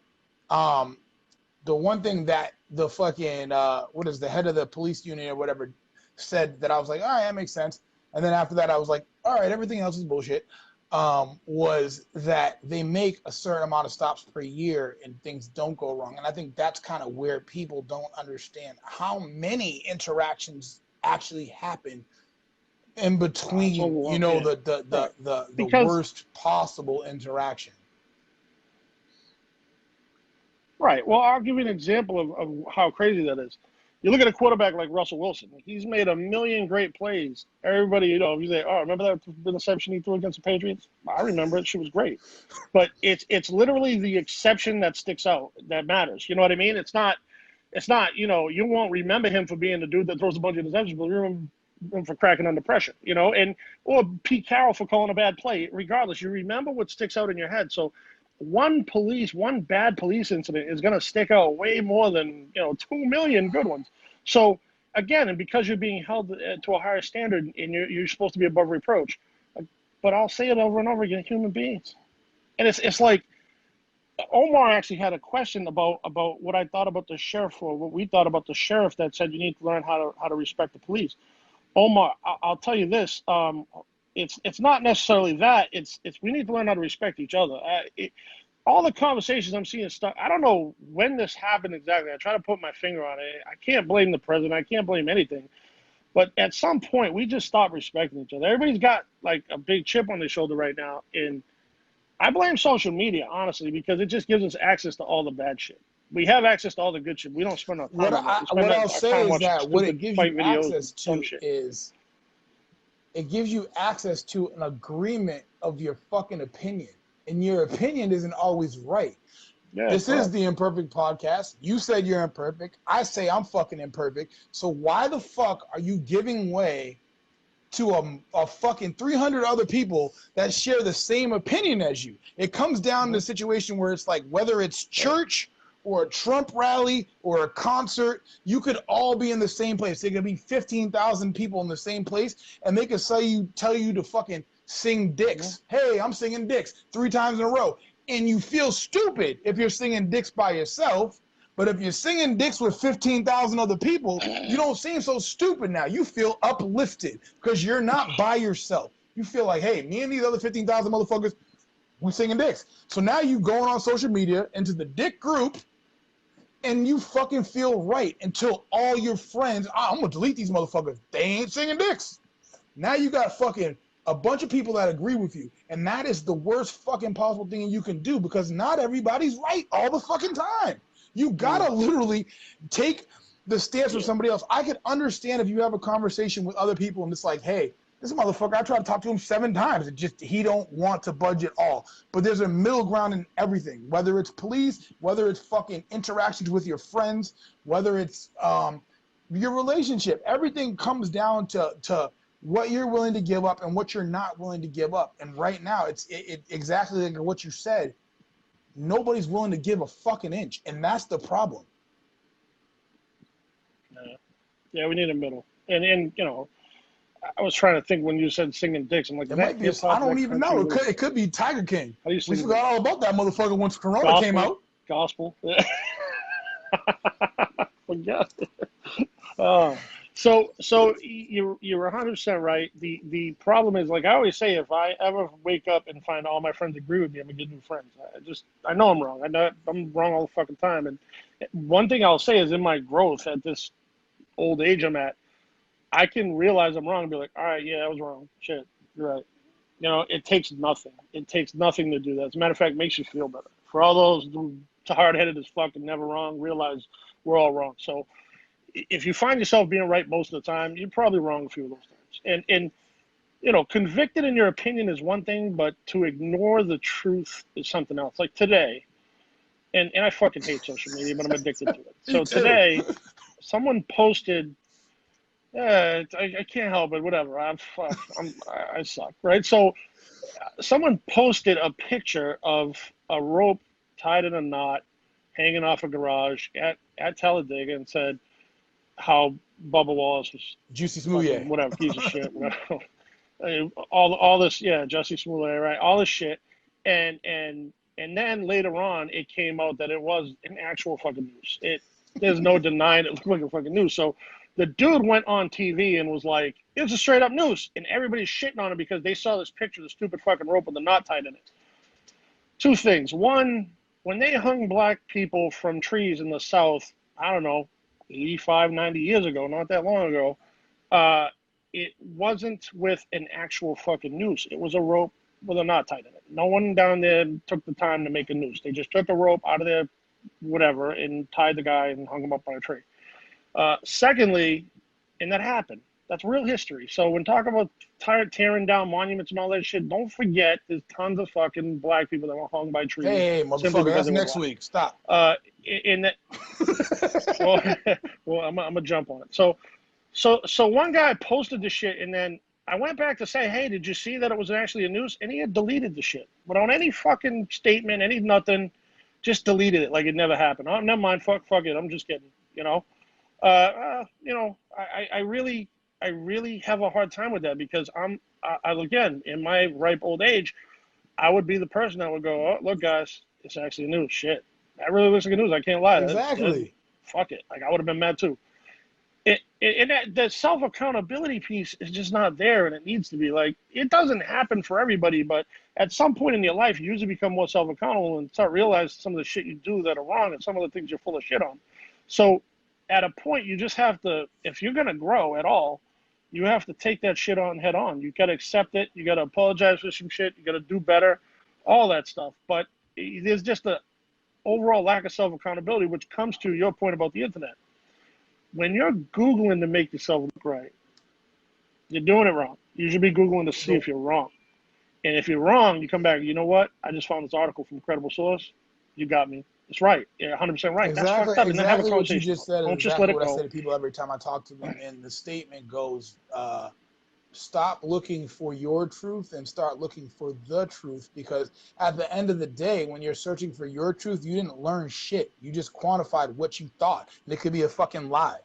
the one thing that the fucking the head of the police union or whatever said that I was like, all right, that makes sense. And then after that, I was like, all right, everything else is bullshit. Was that they make a certain amount of stops per year and things don't go wrong. And I think that's kind of where people don't understand how many interactions actually happen in between, the worst possible interaction. Right. Well, I'll give you an example of how crazy that is. You look at a quarterback like Russell Wilson. He's made a million great plays. Everybody, you say, oh, remember that interception he threw against the Patriots? I remember it. She was great. But it's literally the exception that sticks out that matters. You know what I mean? It's not, you won't remember him for being the dude that throws a bunch of interceptions, but you remember him for cracking under pressure, or Pete Carroll for calling a bad play. Regardless, you remember what sticks out in your head. So one bad police incident is going to stick out way more than 2 million good ones. So again, and because you're being held to a higher standard and you're supposed to be above reproach, but I'll say it over and over again, human beings. And it's like Omar actually had a question about what I thought about the sheriff, or what we thought about the sheriff, that said you need to learn how to respect the police. Omar, I'll tell you this. It's not necessarily that. It's we need to learn how to respect each other. All the conversations I'm seeing stuff. I don't know when this happened exactly. I try to put my finger on it. I can't blame the president. I can't blame anything. But at some point, we just stop respecting each other. Everybody's got like a big chip on their shoulder right now, and I blame social media, honestly, because it just gives us access to all the bad shit. We have access to all the good shit. We don't spend our time on that. What I'll say is that what it gives you access to is it gives you access to an agreement of your fucking opinion. And your opinion isn't always right. Yeah, this is the Imperfect podcast. You said you're imperfect. I say I'm fucking imperfect. So why the fuck are you giving way to a fucking 300 other people that share the same opinion as you? It comes down to a situation where it's like, whether it's church or a Trump rally or a concert, you could all be in the same place. There could be 15,000 people in the same place, and they could tell you to fucking sing Dicks. Hey, I'm singing Dicks 3 times in a row. And you feel stupid if you're singing Dicks by yourself. But if you're singing Dicks with 15,000 other people, you don't seem so stupid now. You feel uplifted because you're not by yourself. You feel like, hey, me and these other 15,000 motherfuckers, we're singing Dicks. So now you going on social media into the Dick group, and you fucking feel right until all your friends, I'm going to delete these motherfuckers. They ain't singing Dicks. Now you got fucking a bunch of people that agree with you. And that is the worst fucking possible thing you can do, because not everybody's right all the fucking time. You gotta literally take the stance of somebody else. I could understand if you have a conversation with other people and it's like, hey, this motherfucker, I tried to talk to him 7 times. It just, he don't want to budge at all. But there's a middle ground in everything, whether it's police, whether it's fucking interactions with your friends, whether it's your relationship. Everything comes down to what you're willing to give up and what you're not willing to give up. And right now, it's exactly like what you said. Nobody's willing to give a fucking inch, and that's the problem. Yeah, we need a middle. And you know, I was trying to think when you said singing dicks. I'm like, it might be. I don't even know. It could be Tiger King. We forgot all about that motherfucker once Corona came out. Gospel. Forget it. So you're 100% right. The problem is, like I always say, if I ever wake up and find all my friends agree with me, I'm gonna get new friends. I know I'm wrong. I'm wrong all the fucking time. And one thing I'll say is, in my growth at this old age I'm at, I can realize I'm wrong and be like, all right, yeah, I was wrong. Shit, you're right. You know, it takes nothing. It takes nothing to do that. As a matter of fact, it makes you feel better. For all those hard-headed as fuck and never wrong, realize we're all wrong. So if you find yourself being right most of the time, you're probably wrong a few of those times. And you know, convicted in your opinion is one thing, but to ignore the truth is something else. Like today, and I fucking hate social media, but I'm addicted to it. So today, someone posted, I can't help it, whatever. I suck, right? So someone posted a picture of a rope tied in a knot hanging off a garage at Talladega and said how Bubba Wallace was Juicy Smouye, whatever, piece of shit, whatever. all this, yeah, Jussie Smollett, right? All this shit, and then later on, it came out that it was an actual fucking news. There's no denying it looked like a fucking news. So the dude went on TV and was like, "It's a straight up news," and everybody's shitting on it because they saw this picture of the stupid fucking rope with the knot tied in it. 2 things. One, when they hung black people from trees in the South, I don't know, 85, 90 years ago, not that long ago, it wasn't with an actual fucking noose. It was a rope with a knot tied in it. No one down there took the time to make a noose. They just took a rope out of their whatever and tied the guy and hung him up on a tree. Secondly, and that happened. That's real history. So when talking about tearing down monuments and all that shit, don't forget there's tons of fucking black people that were hung by trees. Hey, motherfucker, that's next week. Stop. In that, well, I'm gonna jump on it. So one guy posted the shit, and then I went back to say, hey, did you see that it was actually a news? And he had deleted the shit without any fucking statement, any nothing, just deleted it like it never happened. Oh, never mind, fuck it, I'm just kidding, you know. You know, I really have a hard time with that because I again, in my ripe old age, I would be the person that would go, oh, look, guys, it's actually news. Shit, that really looks like news. I can't lie. Exactly. Fuck it. Like I would have been mad too. The self accountability piece is just not there, and it needs to be. Like it doesn't happen for everybody, but at some point in your life, you usually become more self accountable and start realizing some of the shit you do that are wrong and some of the things you're full of shit on. So at a point, you just have to, if you're gonna grow at all, you have to take that shit on head on. You gotta accept it. You gotta apologize for some shit. You gotta do better, all that stuff. But there's just a overall lack of self accountability, which comes to your point about the internet. When you're Googling to make yourself look right, you're doing it wrong. You should be Googling to see if you're wrong. And if you're wrong, you come back, you know what? I just found this article from a credible source. You got me. It's right. You're 100% right. Exactly, that's fucked up. And then have a what you just said. Don't just let it go. What I say to people every time I talk to them, and the statement goes, stop looking for your truth and start looking for the truth, because at the end of the day, when you're searching for your truth, you didn't learn shit. You just quantified what you thought, and it could be a fucking lie.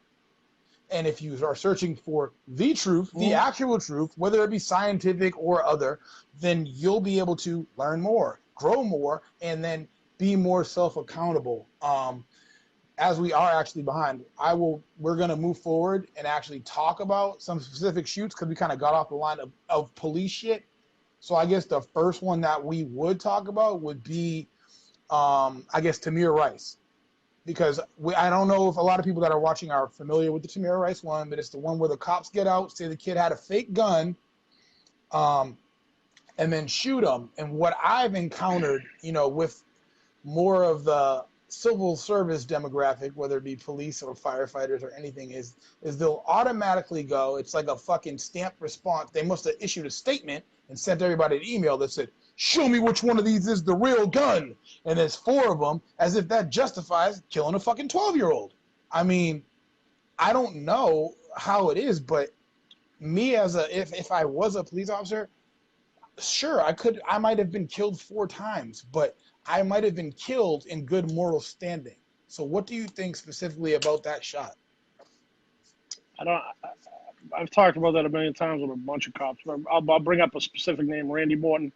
And if you are searching for the truth, the actual truth, whether it be scientific or other, then you'll be able to learn more, grow more, and then be more self-accountable. As we are actually behind, we're going to move forward and actually talk about some specific shoots, because we kind of got off the line of police shit. So I guess the first one that we would talk about would be, I guess, Tamir Rice. Because I don't know if a lot of people that are watching are familiar with the Tamir Rice one, but it's the one where the cops get out, say the kid had a fake gun, and then shoot them. And what I've encountered, with more of the civil service demographic, whether it be police or firefighters or anything, is they'll automatically go. It's like a fucking stamped response. They must have issued a statement and sent everybody an email that said, "Show me which one of these is the real gun." And there's 4 of them, as if that justifies killing a fucking 12-year-old. I mean, I don't know how it is, but me if I was a police officer, sure, I might have been killed 4 times, but I might have been killed in good moral standing. So what do you think specifically about that shot? I've talked about that a million times with a bunch of cops. I'll bring up a specific name, Randy Morton,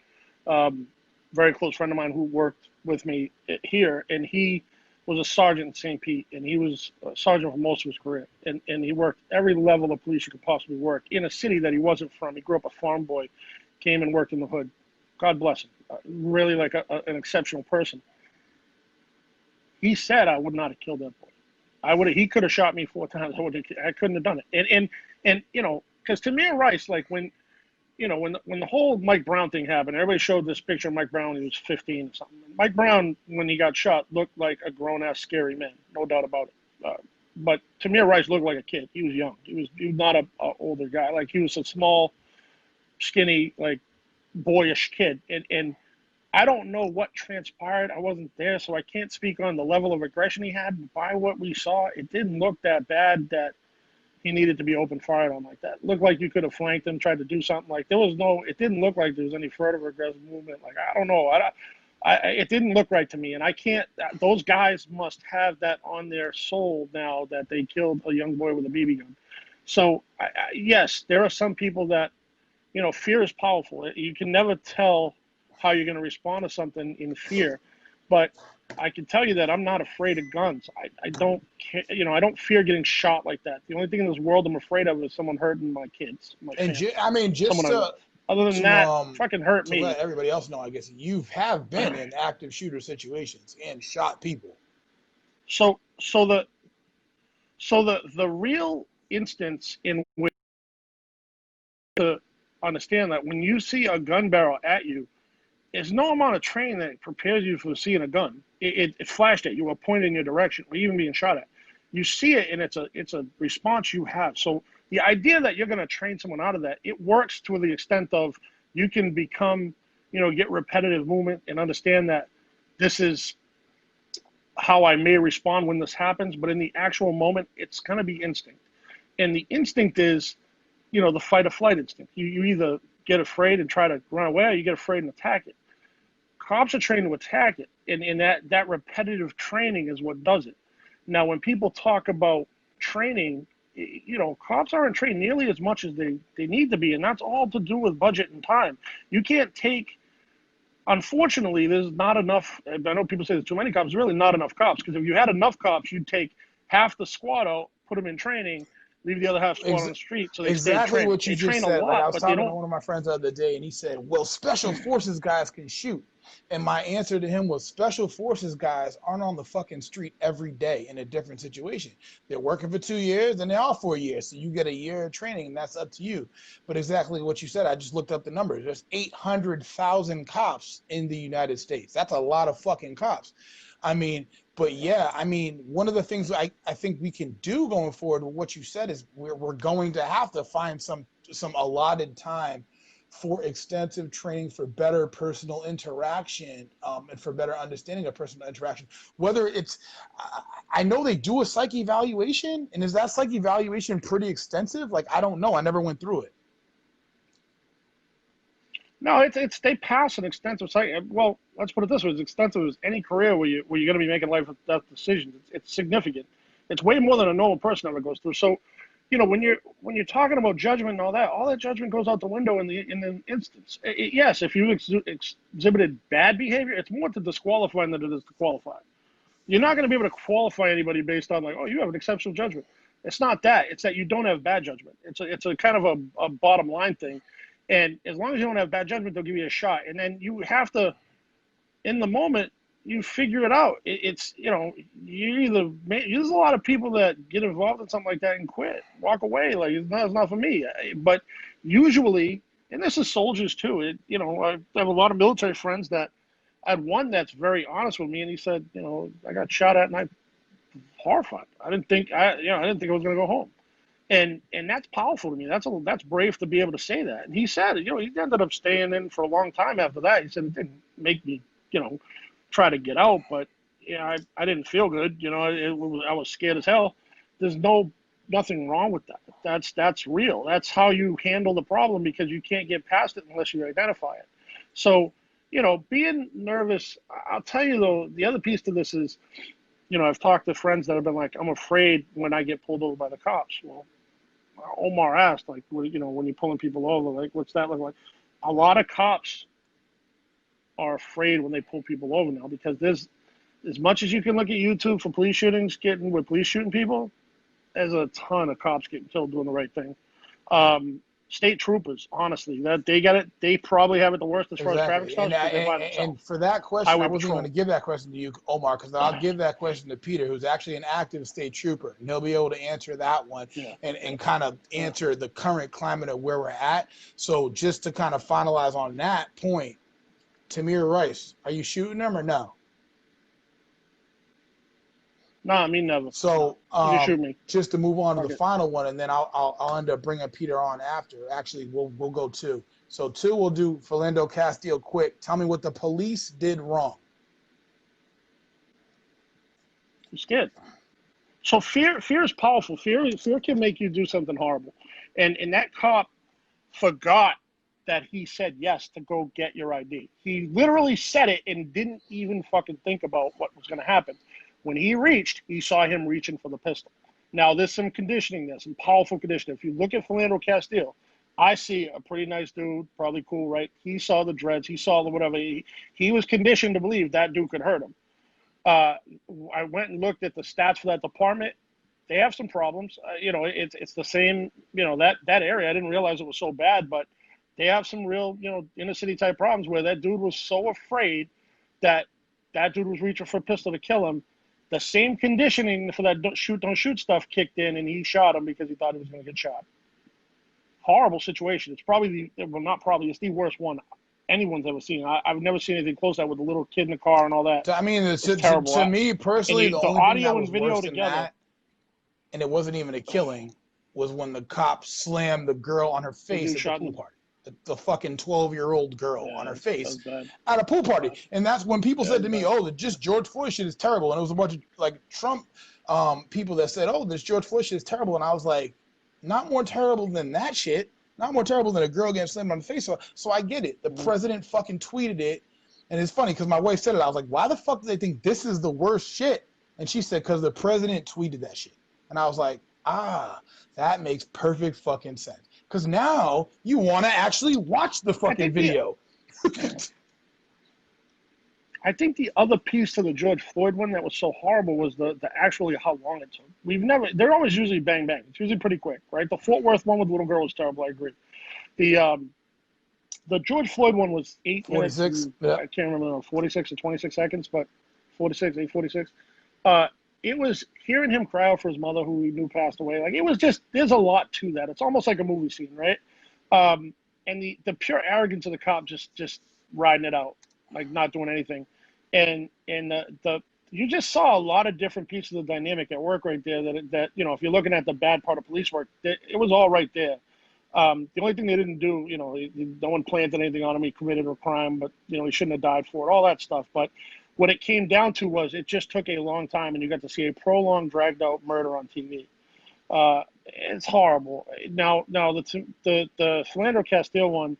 very close friend of mine who worked with me here, and he was a sergeant in St. Pete, and he was a sergeant for most of his career, and he worked every level of police you could possibly work in a city that he wasn't from. He grew up a farm boy, came and worked in the hood. God bless him. Really like an exceptional person. He said I would not have killed that boy. He could have shot me 4 times. I couldn't have done it. And because Tamir Rice, like when the whole Mike Brown thing happened, everybody showed this picture of Mike Brown. He was 15 or something. Mike Brown, when he got shot, looked like a grown-ass scary man, no doubt about it. But Tamir Rice looked like a kid. He was young. He was not a older guy. Like he was a small, skinny, like boyish kid. And I don't know what transpired. I wasn't there, so I can't speak on the level of aggression he had. But by what we saw, it didn't look that bad that he needed to be open fired on like that. It looked like you could have flanked him, tried to do something. Like it didn't look like there was any further aggressive movement. Like, I don't know. It didn't look right to me. And I can't, those guys must have that on their soul now that they killed a young boy with a BB gun. So yes, there are some people that, fear is powerful. You can never tell how you're going to respond to something in fear. But I can tell you that I'm not afraid of guns. I don't care, I don't fear getting shot like that. The only thing in this world I'm afraid of is someone hurting my kids, my family, just other than that, fucking hurt to me. let everybody else know, I guess you have been in active shooter situations and shot people. So the real instance in which to understand that when you see a gun barrel at you, there's no amount of training that prepares you for seeing a gun. It flashed at you or pointed in your direction or even being shot at. You see it, and it's a response you have. So the idea that you're going to train someone out of that, it works to the extent of you can become, get repetitive movement and understand that this is how I may respond when this happens. But in the actual moment, it's going to be instinct. And the instinct is, the fight or flight instinct. You either get afraid and try to run away, or you get afraid and attack it. Cops are trained to attack it, and that repetitive training is what does it. Now, when people talk about training, cops aren't trained nearly as much as they need to be, and that's all to do with budget and time. You can't take, unfortunately, there's not enough. I know people say there's too many cops. There's really not enough cops, because if you had enough cops, you'd take half the squad out, put them in training, leave the other half squad on the street. So they exactly what you just said. Lot, I was talking to one of my friends the other day, and he said, "Well, special forces guys can shoot." And my answer to him was, special forces guys aren't on the fucking street every day in a different situation. They're working for 2 years and they're off for a year. So you get a year of training, and that's up to you. But exactly what you said, I just looked up the numbers. There's 800,000 cops in the United States. That's a lot of fucking cops. But yeah, one of the things I think we can do going forward with what you said is we're going to have to find some allotted time for extensive training for better personal interaction, and for better understanding of personal interaction. Whether it's, I know they do a psych evaluation, and is that psych evaluation pretty extensive? Like, I don't know. I never went through it. No, they pass an extensive psych. Well, let's put it this way: as extensive as any career where you're going to be making life or death decisions. It's significant. It's way more than a normal person ever goes through. So, when you're talking about judgment and all that judgment goes out the window in the instance. Yes, if you exhibited bad behavior, it's more to disqualify than it is to qualify. You're not going to be able to qualify anybody based on, like, oh, you have an exceptional judgment. It's not that. It's that you don't have bad judgment. It's a kind of a bottom line thing. And as long as you don't have bad judgment, they'll give you a shot. And then you have to, in the moment, you figure it out. There's a lot of people that get involved in something like that and quit, walk away, like it's not for me. But usually and this is soldiers too. I have a lot of military friends that I had one that's very honest with me, and he said, I got shot at, and I'm horrified. I didn't think I didn't think I was going to go home, and that's powerful to me. That's brave to be able to say that. And he said, he ended up staying in for a long time after that. He said it didn't make me, try to get out, but I didn't feel good. I was scared as hell. There's nothing wrong with that. That's real. That's how you handle the problem, because you can't get past it unless you identify it. So, being nervous, I'll tell you though, the other piece to this is, I've talked to friends that have been like, I'm afraid when I get pulled over by the cops. Well, Omar asked, like, when you're pulling people over, like, what's that look like? A lot of cops are afraid when they pull people over now, because there's, as much as you can look at YouTube for police shootings, with police shooting people, there's a ton of cops getting killed doing the right thing. State troopers, honestly, that they got it. They probably have it the worst as far as traffic stuff. And for that question, I wasn't going to give that question to you, Omar, because I'll give that question to Peter, who's actually an active state trooper, and he'll be able to answer that one and kind of answer the current climate of where we're at. So just to kind of finalize on that point, Tamir Rice, are you shooting them or no? No, me never. So you can shoot me. Just to move on to the final one, and then I'll end up bringing Peter on after. Actually, we'll go 2. So 2, we'll do Philando Castile quick. Tell me what the police did wrong. I'm scared. So fear is powerful. Fear can make you do something horrible. And that cop forgot that he said yes to go get your ID. He literally said it and didn't even fucking think about what was going to happen. When he reached, he saw him reaching for the pistol. Now, there's some conditioning there, some powerful conditioning. If you look at Philando Castile, I see a pretty nice dude, probably cool, right? He saw the dreads. He saw the whatever. He was conditioned to believe that dude could hurt him. I went and looked at the stats for that department. They have some problems. It's the same, that area. I didn't realize it was so bad, but they have some real, inner city type problems where that dude was so afraid that dude was reaching for a pistol to kill him. The same conditioning for that don't shoot stuff kicked in, and he shot him because he thought he was going to get shot. Horrible situation. It's probably it's the worst one anyone's ever seen. I've never seen anything close to that, with the little kid in the car and all that. I mean, to me personally, the only audio thing that and video worse together, than that, and it wasn't even a killing, was when the cop slammed the girl on her face at the pool party. The fucking 12-year-old girl on her face at a pool party. And that's when people said to me, just George Floyd shit is terrible. And it was a bunch of like Trump people that said, this George Floyd shit is terrible. And I was like, not more terrible than that shit. Not more terrible than a girl getting slammed on the face. So I get it. The president fucking tweeted it. And it's funny because my wife said it. I was like, why the fuck do they think this is the worst shit? And she said, because the president tweeted that shit. And I was like, that makes perfect fucking sense. Because now you want to actually watch the fucking video. I think the other piece to the George Floyd one that was so horrible was the actually how long it took. They're always usually bang bang. It's usually pretty quick, right? The Fort Worth one with the little girl was terrible. I agree. The George Floyd one was 8 minutes. 46. I can't remember, 46 or 26 seconds, but 8:46. It was hearing him cry out for his mother, who we knew passed away. Like, it was just, there's a lot to that. It's almost like a movie scene, right? And the pure arrogance of the cop just riding it out, like not doing anything. And you just saw a lot of different pieces of the dynamic at work right there that if you're looking at the bad part of police work, it was all right there. The only thing they didn't do, no one planted anything on him. He committed a crime, but, he shouldn't have died for it, all that stuff. But what it came down to was it just took a long time, and you got to see a prolonged, dragged-out murder on TV. It's horrible. Now the Philando Castile one,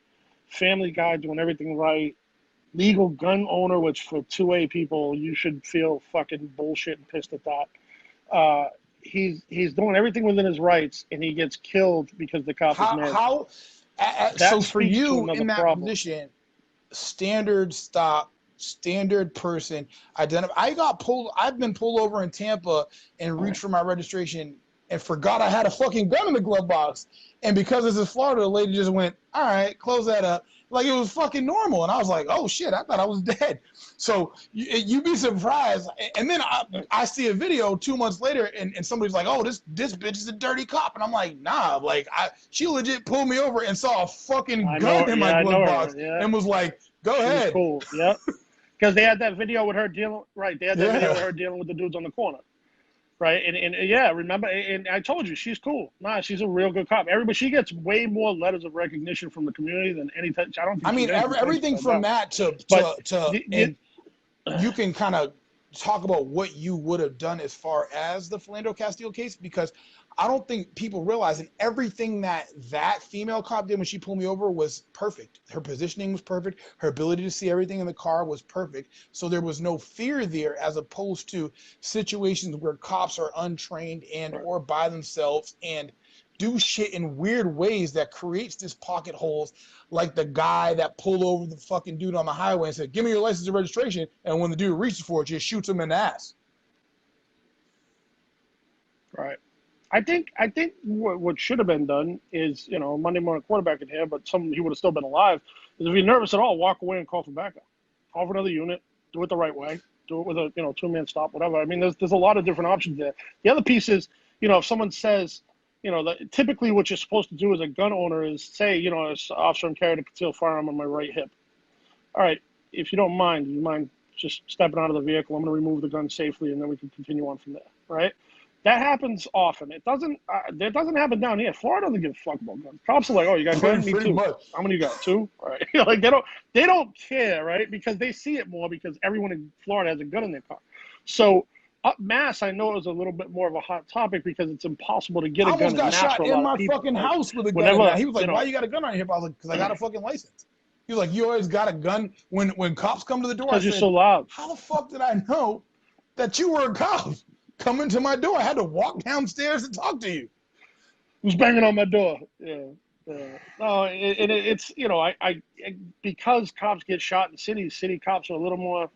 Family Guy doing everything right, legal gun owner, which for 2A people, you should feel fucking bullshit and pissed at that. He's doing everything within his rights, and he gets killed because the cop is murdered. So for you in that position, standard stop, standard person, I've been pulled over in Tampa and reached for my registration and forgot I had a fucking gun in the glove box. And because this is Florida, the lady just went, all right, close that up. Like it was fucking normal. And I was like, oh shit, I thought I was dead. So you'd be surprised. And then I see a video 2 months later and somebody's like, oh, this bitch is a dirty cop. And I'm like, nah, like she legit pulled me over and saw a fucking gun in my glove box and was like, go ahead. She was cool, yeah. Because they had that video with her dealing, right? They had that video with her dealing with the dudes on the corner. Right, and yeah, remember, and I told you she's cool. Nah, she's a real good cop. She gets way more letters of recognition from the community than any. I don't think. I mean, everything from that to and you can kind of talk about what you would have done as far as the Philando Castile case, because I don't think people realize, and everything that female cop did when she pulled me over was perfect. Her positioning was perfect. Her ability to see everything in the car was perfect. So there was no fear there, as opposed to situations where cops are untrained and or by themselves and do shit in weird ways that creates this pocket holes, like the guy that pulled over the fucking dude on the highway and said, give me your license and registration. And when the dude reaches for it, just shoots him in the ass. Right. I think what should have been done is, Monday morning quarterback in here, but he would have still been alive, is if you're nervous at all, walk away and call for backup. Call for another unit, do it the right way, do it with a, 2-man stop, whatever. I mean, there's a lot of different options there. The other piece is, if someone says, typically what you're supposed to do as a gun owner is say, as officer, I'm carrying a concealed firearm on my right hip. All right, if you don't mind, do you mind just stepping out of the vehicle? I'm going to remove the gun safely, and then we can continue on from there, right? That happens often. It doesn't happen down here. Florida doesn't give a fuck about guns. Cops are like, oh, you got a gun? Me too. How many you got? 2? All right. Like they don't care, right? Because they see it more because everyone in Florida has a gun in their car. So up Mass, I know it was a little bit more of a hot topic because it's impossible to get a gun in Mass. I almost got shot in my fucking house with a gun. He was like, why you got a gun on your hip? I was like, because I got a fucking license. He was like, you always got a gun when cops come to the door. Because you're so loud. How the fuck did I know that you were a cop? Coming to my door. I had to walk downstairs to talk to you. Who's banging on my door? Yeah. No, it's because cops get shot in cities, city cops are a little more,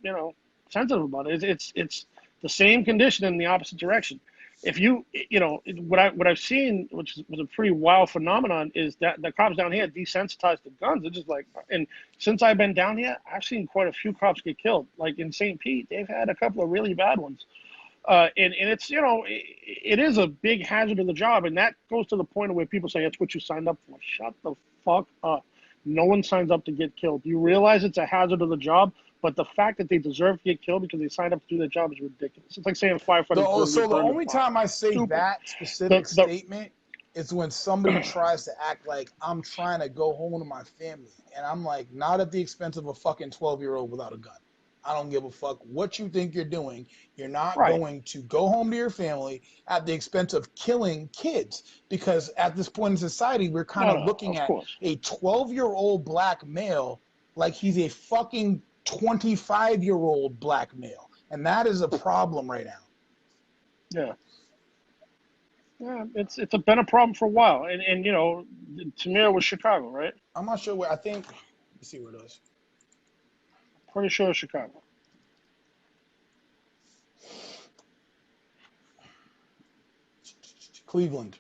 sensitive about it. It's the same condition in the opposite direction. If what I've seen, which was a pretty wild phenomenon, is that the cops down here desensitized to guns. It's just like, and since I've been down here, I've seen quite a few cops get killed. Like in St. Pete, they've had a couple of really bad ones. And it's, it is a big hazard of the job. And that goes to the point of where people say, that's what you signed up for. Shut the fuck up. No one signs up to get killed. You realize it's a hazard of the job, but the fact that they deserve to get killed because they signed up to do their job is ridiculous. It's like saying firefighting. So the only time I say that specific statement is when somebody tries to act like I'm trying to go home to my family. And I'm like, not at the expense of a fucking 12-year-old without a gun. I don't give a fuck what you think you're doing. You're not going to go home to your family at the expense of killing kids, because at this point in society, we're kind of looking at a 12-year-old black male like he's a fucking 25-year-old black male. And that is a problem right now. Yeah. Yeah, it's been a problem for a while. And Tamir was Chicago, right? I'm not sure where. I think, let's see where it is. Pretty sure it's Chicago. Cleveland.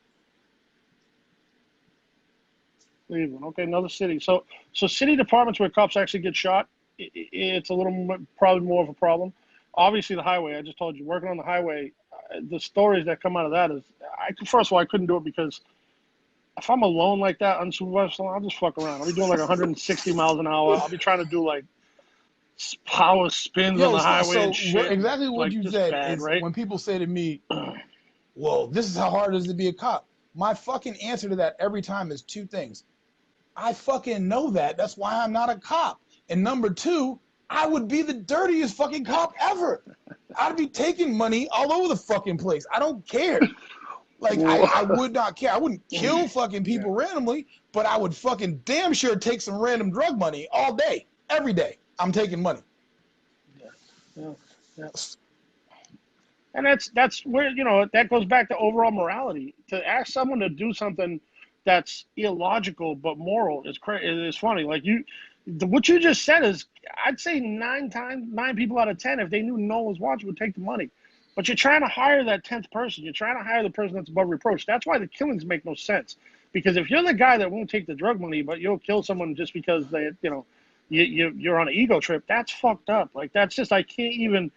Okay, another city. So city departments where cops actually get shot, it's a little probably more of a problem. Obviously, the highway. I just told you, working on the highway, the stories that come out of that is, first of all, I couldn't do it because if I'm alone like that, unsupervised, I'll just fuck around. I'll be doing like 160 miles an hour. I'll be trying to do like power spins on the highway and shit. Exactly what you said is right? When people say to me, well, this is how hard it is to be a cop. My fucking answer to that every time is 2 things. I fucking know that. That's why I'm not a cop. And number 2, I would be the dirtiest fucking cop ever. I'd be taking money all over the fucking place. I don't care. Like, I would not care. I wouldn't kill fucking people randomly, but I would fucking damn sure take some random drug money all day, every day. I'm taking money. Yeah. And that's where, that goes back to overall morality. To ask someone to do something that's illogical but moral is funny. Like what you just said is, I'd say 9 people out of 10, if they knew no one was watching, would take the money. But you're trying to hire that 10th person. You're trying to hire the person that's above reproach. That's why the killings make no sense. Because if you're the guy that won't take the drug money, but you'll kill someone just because they, you're on an ego trip, that's fucked up. Like, that's just, I can't even,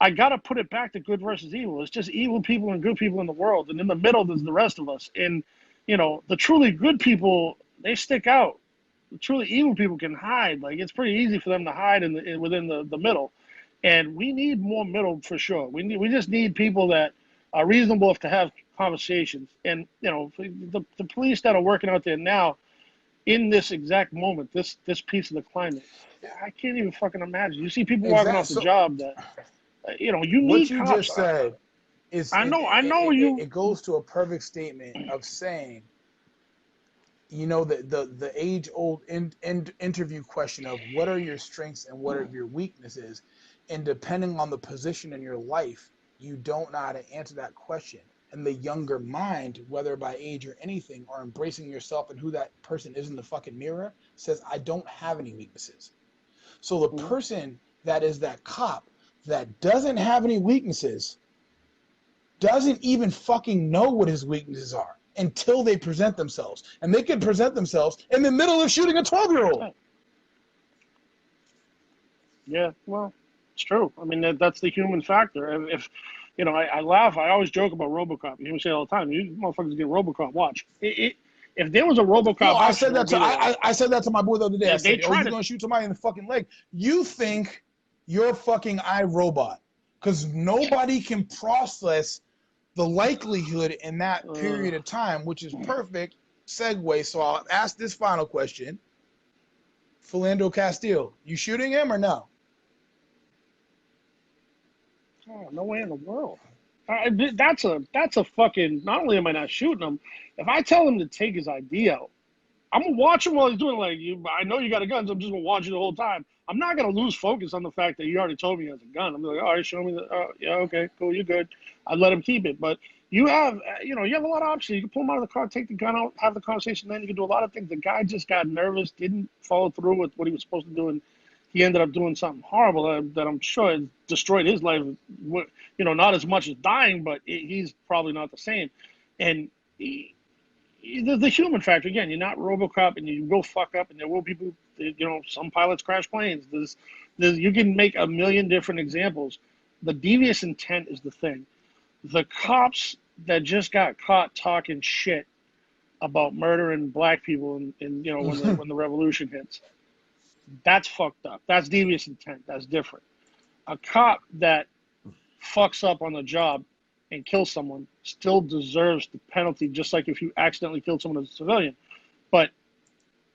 I got to put it back to good versus evil. It's just evil people and good people in the world. And in the middle, there's the rest of us. And, the truly good people, they stick out. The truly evil people can hide. Like, it's pretty easy for them to hide within the middle. And we need more middle for sure. We just need people that are reasonable enough to have conversations. And, the police that are working out there now, in this exact moment, this piece of the climate, I can't even fucking imagine. You see people walking off the job that, you what need you cops. just said is it goes to a perfect statement of saying, the age-old interview question of what are your strengths and what are your weaknesses, and depending on the position in your life, you don't know how to answer that question. And the younger mind, whether by age or anything, or embracing yourself and who that person is in the fucking mirror, says, I don't have any weaknesses. So the person that is that cop that doesn't have any weaknesses doesn't even fucking know what his weaknesses are until they present themselves. And they can present themselves in the middle of shooting a 12-year-old. Yeah, well, it's true. I mean, that's the human factor. If I laugh. I always joke about RoboCop. You hear me say it all the time. You motherfuckers get RoboCop. Watch. If there was a RoboCop, no, I said that to I said that to my boy the other day. I said, you're gonna shoot somebody in the fucking leg. You think you're fucking iRobot because nobody can process the likelihood in that period of time, which is perfect segue. So I'll ask this final question. Philando Castile, you shooting him or no? Oh, no way in the world. That's a fucking. Not only am I not shooting him, if I tell him to take his ID out, I'm gonna watch him while he's doing I know you got a gun, so I'm just gonna watch you the whole time. I'm not gonna lose focus on the fact that you already told me he has a gun. I'm like, all right, show me that. Yeah, okay, cool, you're good. I'd let him keep it, but you have, you have a lot of options. You can pull him out of the car, take the gun out, have the conversation. Then you can do a lot of things. The guy just got nervous, didn't follow through with what he was supposed to do, and he ended up doing something horrible that I'm sure has destroyed his life. Not as much as dying, but he's probably not the same. And the human factor, again, you're not RoboCop, and you will fuck up, and there will be people, some pilots crash planes. You can make a million different examples. The devious intent is the thing. The cops that just got caught talking shit about murdering black people, when the revolution hits, that's fucked up. That's devious intent. That's different. A cop that fucks up on the job and kills someone still deserves the penalty, just like if you accidentally killed someone as a civilian. But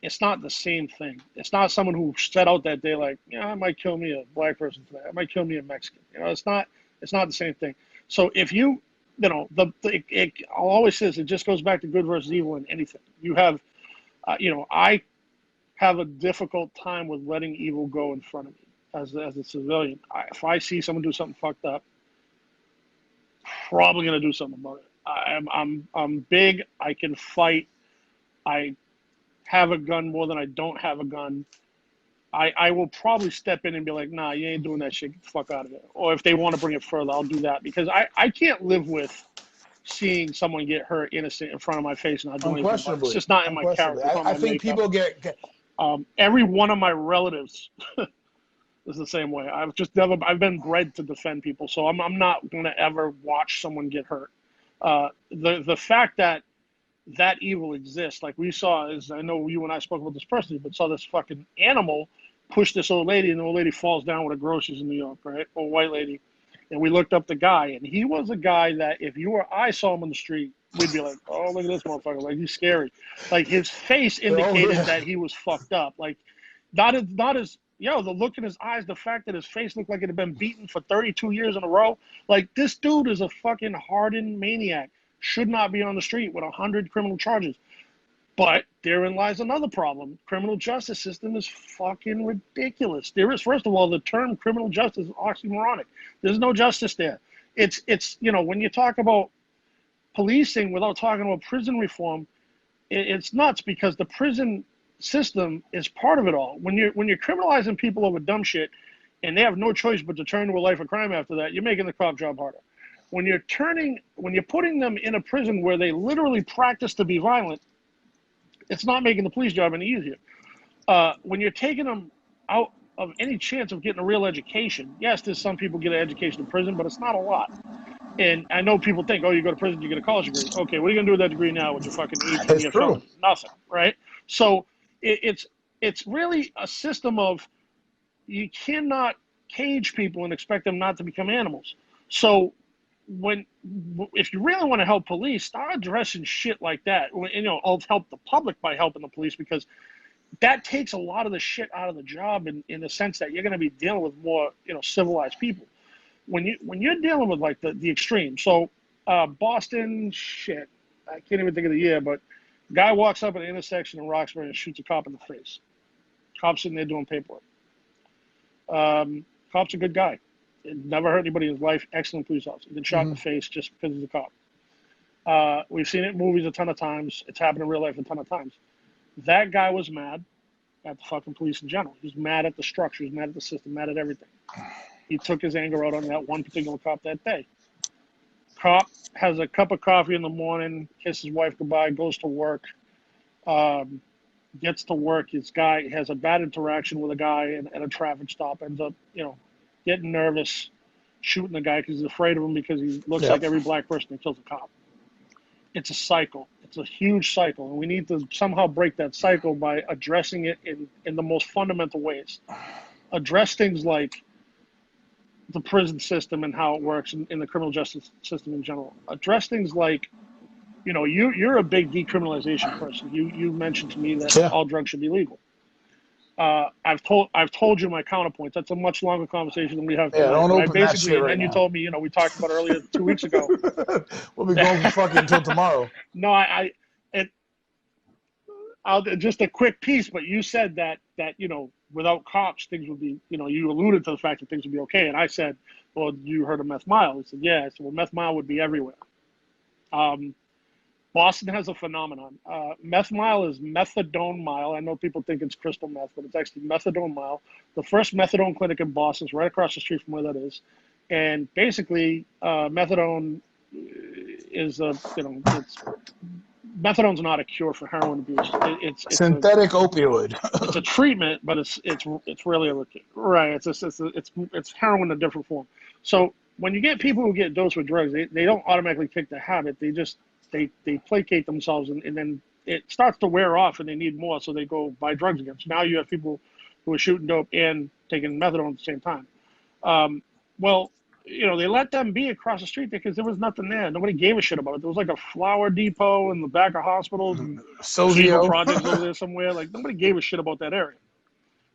it's not the same thing. It's not someone who set out that day like, I might kill me a black person today. I might kill me a Mexican. It's not the same thing. So if I'll always say this, it just goes back to good versus evil in anything. You have, I have a difficult time with letting evil go in front of me as a civilian. If I see someone do something fucked up, probably gonna do something about it. I'm big. I can fight. I have a gun more than I don't have a gun. I will probably step in and be like, nah, you ain't doing that shit. Get the fuck out of it. Or if they want to bring it further, I'll do that, because I can't live with seeing someone get hurt innocent in front of my face and not doing anything about it. It's just not in my character. I think people get every one of my relatives is the same way. I've been bred to defend people, so I'm not gonna ever watch someone get hurt. The fact that evil exists, like we saw, is, I know you and I spoke about this personally, but saw this fucking animal push this old lady, and the old lady falls down with her groceries in New York, right? A white lady. And we looked up the guy, and he was a guy that if you or I saw him on the street, we'd be like, oh, look at this motherfucker. Like, he's scary. Like, his face indicated that he was fucked up. Like, not as, the look in his eyes, the fact that his face looked like it had been beaten for 32 years in a row. Like, this dude is a fucking hardened maniac. Should not be on the street with 100 criminal charges. But therein lies another problem. Criminal justice system is fucking ridiculous. There is, first of all, the term criminal justice is oxymoronic. There's no justice there. It's when you talk about policing without talking about prison reform, it's nuts, because the prison system is part of it all. When you're criminalizing people over dumb shit, and they have no choice but to turn to a life of crime after that, you're making the cop job harder. When you're putting them in a prison where they literally practice to be violent, It's not making the police job any easier. When you're taking them out of any chance of getting a real education, yes, there's some people get an education in prison, but it's not a lot. And I know people think, oh, you go to prison, you get a college degree. Okay, what are you going to do with that degree now with your fucking 18-year It's true. felony? Nothing, right? So it's really a system of you cannot cage people and expect them not to become animals. So if you really want to help police, start addressing shit like that. I'll help the public by helping the police, because that takes a lot of the shit out of the job in the sense that you're going to be dealing with more, civilized people. When you're dealing with like the extreme. So Boston, shit, I can't even think of the year, but guy walks up at an intersection in Roxbury and shoots a cop in the face. Cop's sitting there doing paperwork. Cop's a good guy. Never hurt anybody in his life. Excellent police officer. Been shot in the face just because he's a cop. We've seen it in movies a ton of times. It's happened in real life a ton of times. That guy was mad at the fucking police in general. He was mad at the structure. He was mad at the system, mad at everything. He took his anger out on that one particular cop that day. Cop has a cup of coffee in the morning, kisses his wife goodbye, goes to work, gets to work. His guy has a bad interaction with a guy at a traffic stop, ends up, getting nervous, shooting the guy because he's afraid of him because he looks like every black person that kills a cop. It's a cycle. It's a huge cycle, and we need to somehow break that cycle by addressing it in the most fundamental ways. Address things like the prison system and how it works in the criminal justice system in general. Address things like, you're a big decriminalization person. You mentioned to me that all drugs should be legal. I've told you my counterpoints. That's a much longer conversation than we have tonight. Don't open that shit and right then now. you told me, we talked about earlier 2 weeks ago. We'll be going for fucking until tomorrow. No, I'll just a quick piece, but you said that without cops, things would be, you alluded to the fact that things would be okay. And I said, well, you heard of meth mile? He said, yeah. I said, well, meth mile would be everywhere. Boston has a phenomenon. Meth mile is methadone mile. I know people think it's crystal meth, but it's actually methadone mile. The first methadone clinic in Boston is right across the street from where that is. And basically, methadone is methadone's not a cure for heroin abuse. It's synthetic opioid. It's a treatment, but it's really right. It's heroin in a different form. So when you get people who get dosed with drugs, they don't automatically kick the habit. They placate themselves, and then it starts to wear off, and they need more, so they go buy drugs again. So now you have people who are shooting dope and taking methadone at the same time. They let them be across the street because there was nothing there. Nobody gave a shit about it. There was like a flower depot in the back of hospitals and FEMA projects over there somewhere. Like, nobody gave a shit about that area.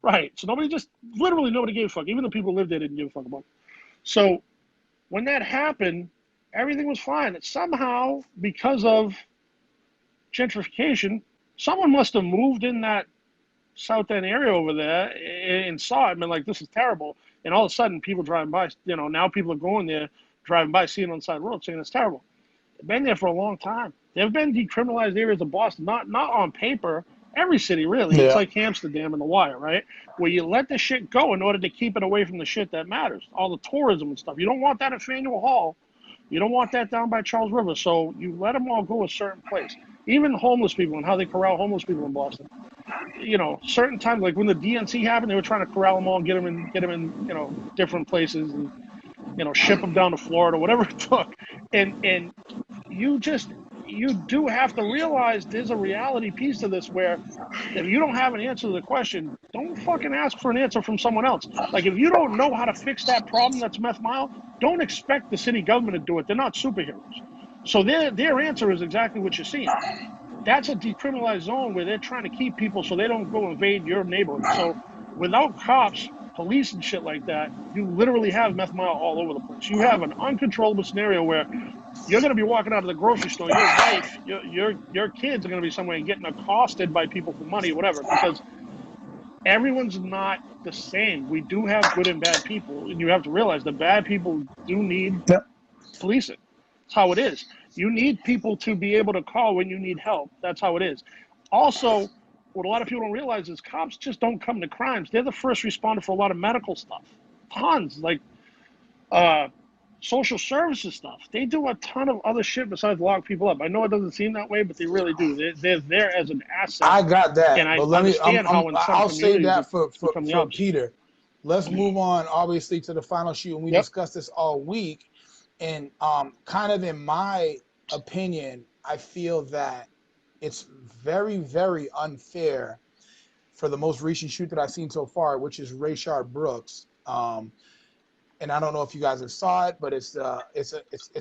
Right. So nobody gave a fuck. Even the people who lived there didn't give a fuck about it. So when that happened, everything was fine. Somehow, because of gentrification, someone must have moved in that South End area over there and saw it and been like, this is terrible. And all of a sudden, people driving by, now people are going there, driving by, seeing it on the side of the road, saying it's terrible. They've been there for a long time. There have been decriminalized areas of Boston, not on paper. Every city, really. Yeah. It's like Amsterdam and The Wire, right? Where you let the shit go in order to keep it away from the shit that matters. All the tourism and stuff. You don't want that at Faneuil Hall. You don't want that down by Charles River. So you let them all go a certain place. Even homeless people and how they corral homeless people in Boston. Certain times, like when the DNC happened, they were trying to corral them all and get them in, different places and, ship them down to Florida, whatever it took. And you do have to realize there's a reality piece to this where if you don't have an answer to the question, don't fucking ask for an answer from someone else. Like, if you don't know how to fix that problem that's meth mile, don't expect the city government to do it. They're not superheroes. So their answer is exactly what you're seeing. That's a decriminalized zone where they're trying to keep people so they don't go invade your neighborhood. So without cops, police and shit like that, you literally have meth mile all over the place. You have an uncontrollable scenario where you're going to be walking out of the grocery store, your wife, your kids are going to be somewhere and getting accosted by people for money or whatever, because everyone's not the same. We do have good and bad people, and you have to realize the bad people do need policing. That's how it is. You need people to be able to call when you need help. That's how it is. Also, what a lot of people don't realize is cops just don't come to crimes. They're the first responder for a lot of medical stuff. Tons. Like, social services stuff. They do a ton of other shit besides lock people up. I know it doesn't seem that way, but they really do. They're there as an asset. I got that, And I but let me. understand how in some I'll save communities that it's become the for opposite. Peter. Let's move on, obviously, to the final shoot, and we Yep. discussed this all week. And kind of in my opinion, I feel that it's very, very unfair for the most recent shoot that I've seen so far, which is Rayshard Brooks. And I don't know if you guys have saw it, but it's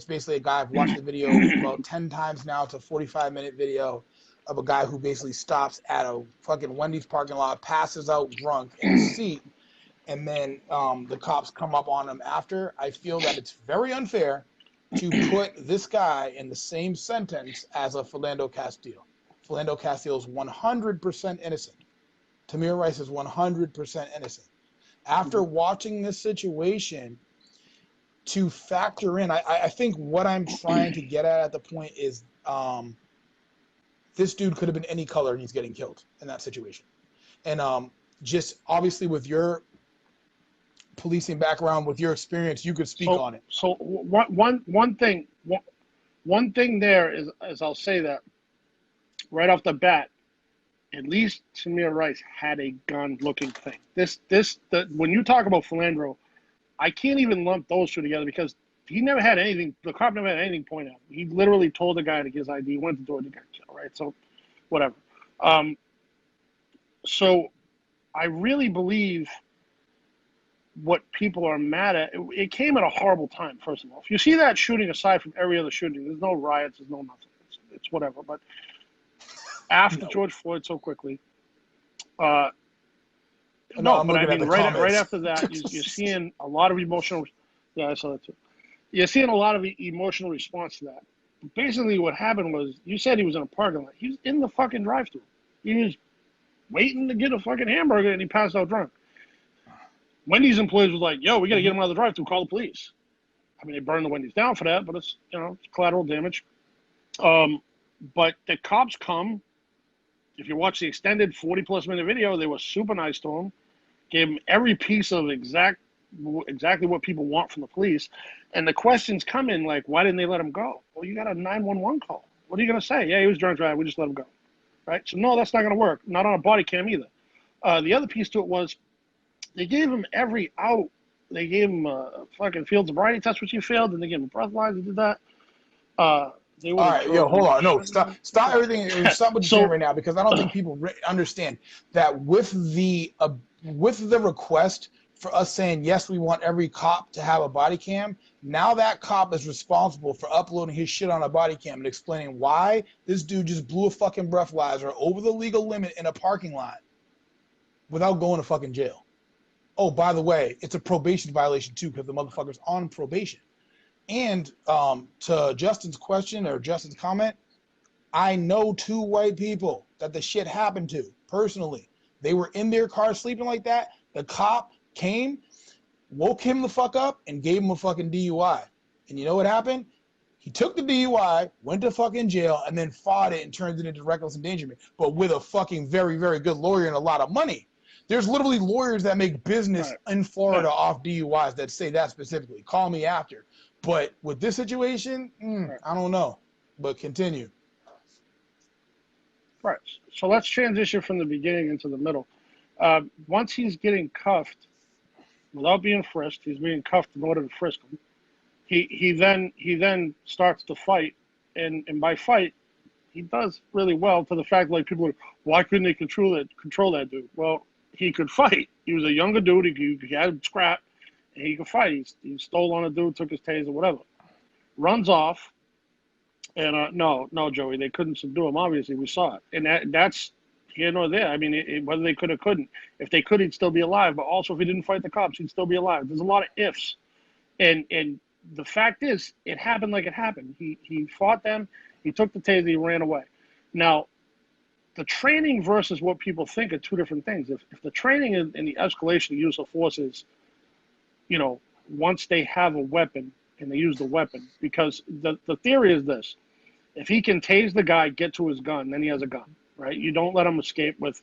basically a guy. I've watched the video about 10 times now. It's a 45-minute video of a guy who basically stops at a fucking Wendy's parking lot, passes out drunk in a seat, and then the cops come up on him after. I feel that it's very unfair to put this guy in the same sentence as a Philando Castile. Philando Castile is 100% innocent. Tamir Rice is 100% innocent. After watching this situation, to factor in, I think what I'm trying to get at the point is this dude could have been any color and he's getting killed in that situation. And just obviously with your policing background, with your experience, you could speak on it. So one thing there is I'll say that right off the bat, at least Tamir Rice had a gun-looking thing. When you talk about Philandro, I can't even lump those two together because he never had anything. The cop never had anything pointed out. He literally told the guy to get his ID, went to the door to get killed, right? So, whatever. So, I really believe what people are mad at. It came at a horrible time. First of all, if you see that shooting, aside from every other shooting, there's no riots, there's no nothing. It's whatever, but. After George Floyd so quickly, but I mean, right after that, you're seeing a lot of emotional. Yeah, I saw that too. You're seeing a lot of emotional response to that. Basically, what happened was you said he was in a parking lot. He was in the fucking drive-thru. He was waiting to get a fucking hamburger, and he passed out drunk. Wendy's employees was like, "Yo, we got to get him out of the drive-thru. Call the police." I mean, they burned the Wendy's down for that, but it's it's collateral damage. But the cops come. If you watch the extended 40-plus minute video, they were super nice to him, gave him every piece of exactly what people want from the police. And the questions come in like, why didn't they let him go? Well, you got a 911 call. What are you going to say? Yeah, he was drunk driving. We just let him go. Right? So, no, that's not going to work. Not on a body cam either. The other piece to it was they gave him every out. They gave him a fucking field sobriety test, which he failed, and they gave him breathalyzer. He did that. All right, yo, hold on. No, stop everything. Stop what you're saying right now, because I don't think people understand that with the request for us saying, yes, we want every cop to have a body cam, now that cop is responsible for uploading his shit on a body cam and explaining why this dude just blew a fucking breathalyzer over the legal limit in a parking lot without going to fucking jail. Oh, by the way, it's a probation violation too, because the motherfucker's on probation. And to Justin's question or Justin's comment, I know 2 white people that the shit happened to personally. They were in their car sleeping like that. The cop came, woke him the fuck up, and gave him a fucking DUI. And you know what happened? He took the DUI, went to fucking jail, and then fought it and turned it into reckless endangerment, but with a fucking very, very good lawyer and a lot of money. There's literally lawyers that make business in Florida off DUIs that say that specifically. Call me after. But with this situation, I don't know. But continue. Right. So let's transition from the beginning into the middle. Once he's getting cuffed, without being frisked, he's being cuffed in order to frisk him. He then starts to fight, and by fight, he does really well. To the fact, like, people are, why couldn't they control that dude? Well, he could fight. He was a younger dude. He had scrap. He could fight. He stole on a dude, took his taser, whatever. Runs off. And no, Joey, they couldn't subdue him. Obviously, we saw it. And that's here nor there. I mean, whether they could or couldn't. If they could, he'd still be alive. But also, if he didn't fight the cops, he'd still be alive. There's a lot of ifs. And the fact is, it happened like it happened. He fought them. He took the taser. He ran away. Now, the training versus what people think are 2 different things. If the training and the escalation of use of force is, once they have a weapon and they use the weapon, because the theory is this: if he can tase the guy, get to his gun, then he has a gun, right? You don't let him escape with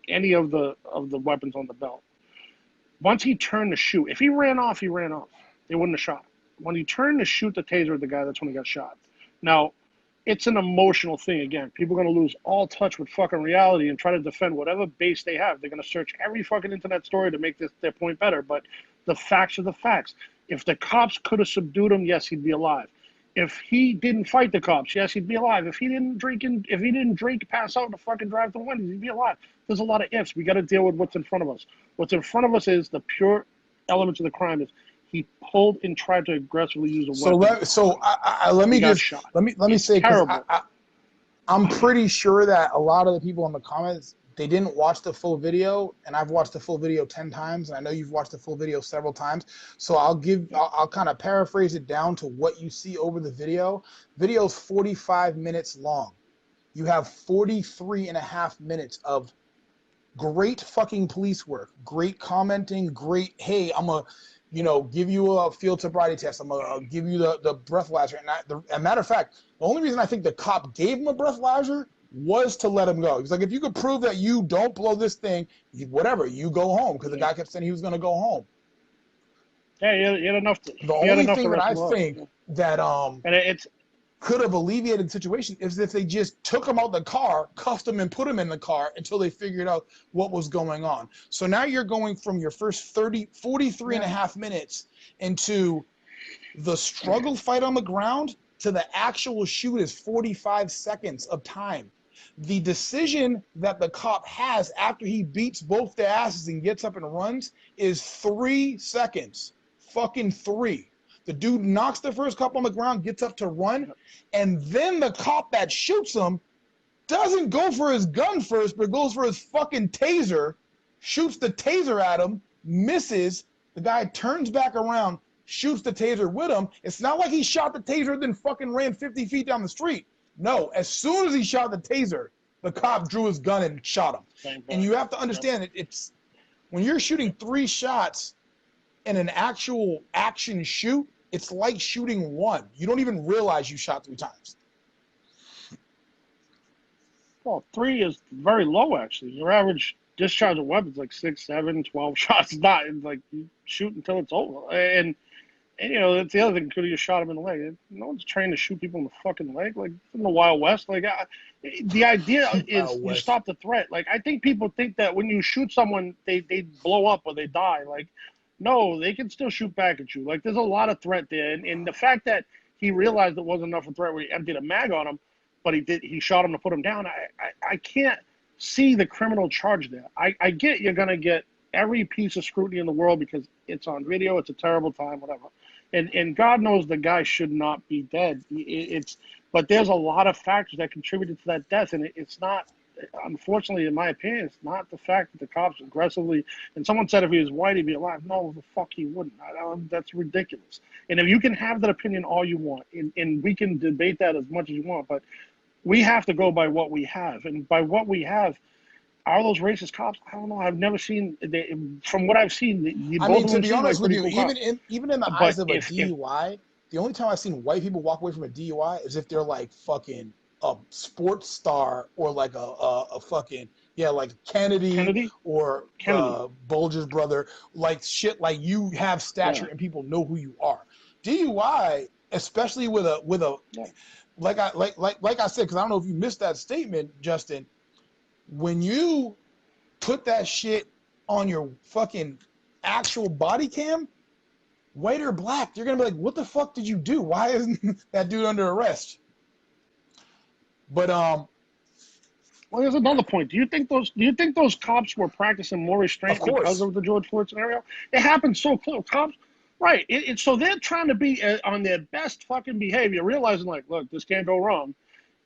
any of the weapons on the belt. Once he turned to shoot, if he ran off, he ran off. They wouldn't have shot. when you turn to shoot the taser at the guy, that's when he got shot. Now, it's an emotional thing. Again, people are going to lose all touch with fucking reality and try to defend whatever base they have. They're going to search every fucking internet story to make their point better. But the facts are the facts. If the cops could have subdued him, yes, he'd be alive. If he didn't fight the cops, yes, he'd be alive. If he didn't drink, pass out, and fucking drive to Wendy's, he'd be alive. There's a lot of ifs. We got to deal with what's in front of us. What's in front of us is the pure elements of the crime. Is he pulled and tried to aggressively use a weapon? Let me say, because I'm pretty sure that a lot of the people in the comments, they didn't watch the full video, and I've watched the full video 10 times, and I know you've watched the full video several times. So I'll kind of paraphrase it down to what you see over the video. Video's 45 minutes long. You have 43 and a half minutes of great fucking police work, great commenting, great, hey, I'm a give you a field sobriety test. I'm going to give you the breathalyzer. And as a matter of fact, the only reason I think the cop gave him a breathalyzer was to let him go. He's like, if you could prove that you don't blow this thing, whatever, you go home. Because the guy kept saying he was going to go home. Yeah, he had enough. The only thing that I think that it's could have alleviated the situation is if they just took him out of the car, cuffed him, and put him in the car until they figured out what was going on. So now you're going from your first 43 and a half minutes into the struggle fight on the ground to the actual shoot is 45 seconds of time. The decision that the cop has after he beats both their asses and gets up and runs is 3 seconds. Fucking 3. The dude knocks the first cop on the ground, gets up to run, and then the cop that shoots him doesn't go for his gun first, but goes for his fucking taser, shoots the taser at him, misses, the guy turns back around, shoots the taser with him. It's not like he shot the taser then fucking ran 50 feet down the street. No, as soon as he shot the taser, the cop drew his gun and shot him. And you have to understand it's when you're shooting 3 shots in an actual action shoot, it's like shooting 1. You don't even realize you shot 3 times. Well, 3 is very low, actually. Your average discharge of weapons like 6, 7, 12 shots. It's not. It's like you shoot until it's over. And that's the other thing. Could have just shot him in the leg. No one's trained to shoot people in the fucking leg. Like in the Wild West. Like the idea is you stop the threat. Like I think people think that when you shoot someone, they blow up or they die. Like no, they can still shoot back at you. Like there's a lot of threat there. And the fact that he realized it wasn't enough of a threat where he emptied a mag on him, but he shot him to put him down. I can't see the criminal charge there. I get you're gonna get every piece of scrutiny in the world because it's on video, it's a terrible time, whatever. And God knows the guy should not be dead. But there's a lot of factors that contributed to that death, and it's not, unfortunately, in my opinion, it's not the fact that the cops aggressively, and someone said if he was white, he'd be alive. No, the fuck he wouldn't. That's ridiculous. And if you can have that opinion all you want, and we can debate that as much as you want, but we have to go by what we have. And by what we have, are those racist cops? I don't know. I've never seen, from what I've seen, to be honest with you, even in the eyes of a DUI, the only time I've seen white people walk away from a DUI is if they're like fucking a sports star or like a fucking, like Kennedy. Or Bulger's brother, like shit, like you have stature and people know who you are. DUI, especially with a like I said, because I don't know if you missed that statement, Justin. When you put that shit on your fucking actual body cam, white or black, you're gonna be like, what the fuck did you do? Why isn't that dude under arrest? But well, there's another point. Do you think those cops were practicing more restraint because of the George Floyd scenario? It happened so close. Cops, right? So they're trying to be on their best fucking behavior, realizing like, look, this can't go wrong.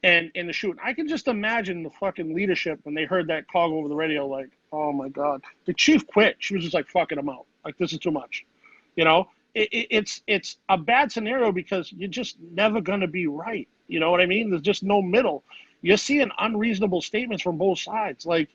And in the shoot, I can just imagine the fucking leadership when they heard that call over the radio, like, oh my God, the chief quit. She was just like, fucking him out. Like, this is too much. It's a bad scenario because you're just never going to be right. You know what I mean? There's just no middle. You're seeing unreasonable statements from both sides. Like,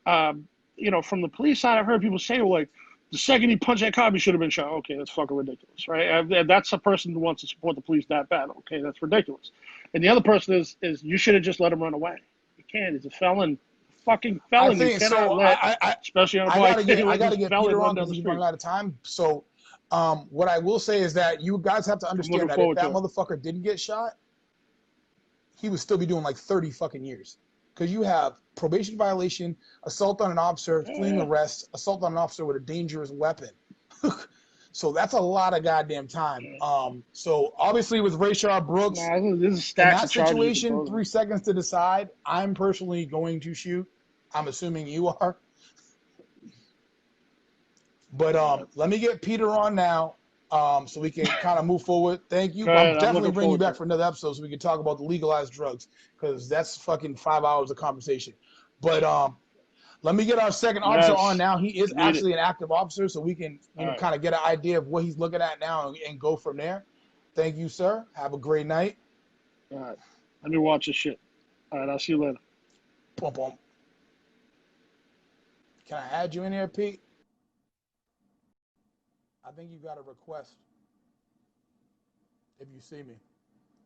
from the police side, I've heard people say, well, like, the second he punched that cop, he should have been shot. Okay, that's fucking ridiculous, right? That's a person who wants to support the police that bad. Okay, that's ridiculous. And the other person is you should have just let him run away. You can't. He's a felon, fucking felon. You cannot especially on a bike. I gotta get Peter on because he's running out of time. So What I will say is that you guys have to understand that if that motherfucker didn't get shot, he would still be doing like 30 fucking years. Because you have probation violation, assault on an officer, fleeing arrest, assault on an officer with a dangerous weapon. So that's a lot of goddamn time. So obviously with Rayshard Brooks, in that situation, 3 seconds to decide, I'm personally going to shoot. I'm assuming you are. But let me get Peter on now, so we can kind of move forward. Thank you. I'm definitely bringing you back for another episode so we can talk about the legalized drugs, because that's fucking 5 hours of conversation. But let me get our second officer on now. He is actually an active officer, so we can kind of get an idea of what he's looking at now and go from there. Thank you, sir. Have a great night. All right. Let me watch this shit. All right, I'll see you later. Boom, boom. Can I add you in here, Pete? I think you got a request if you see me,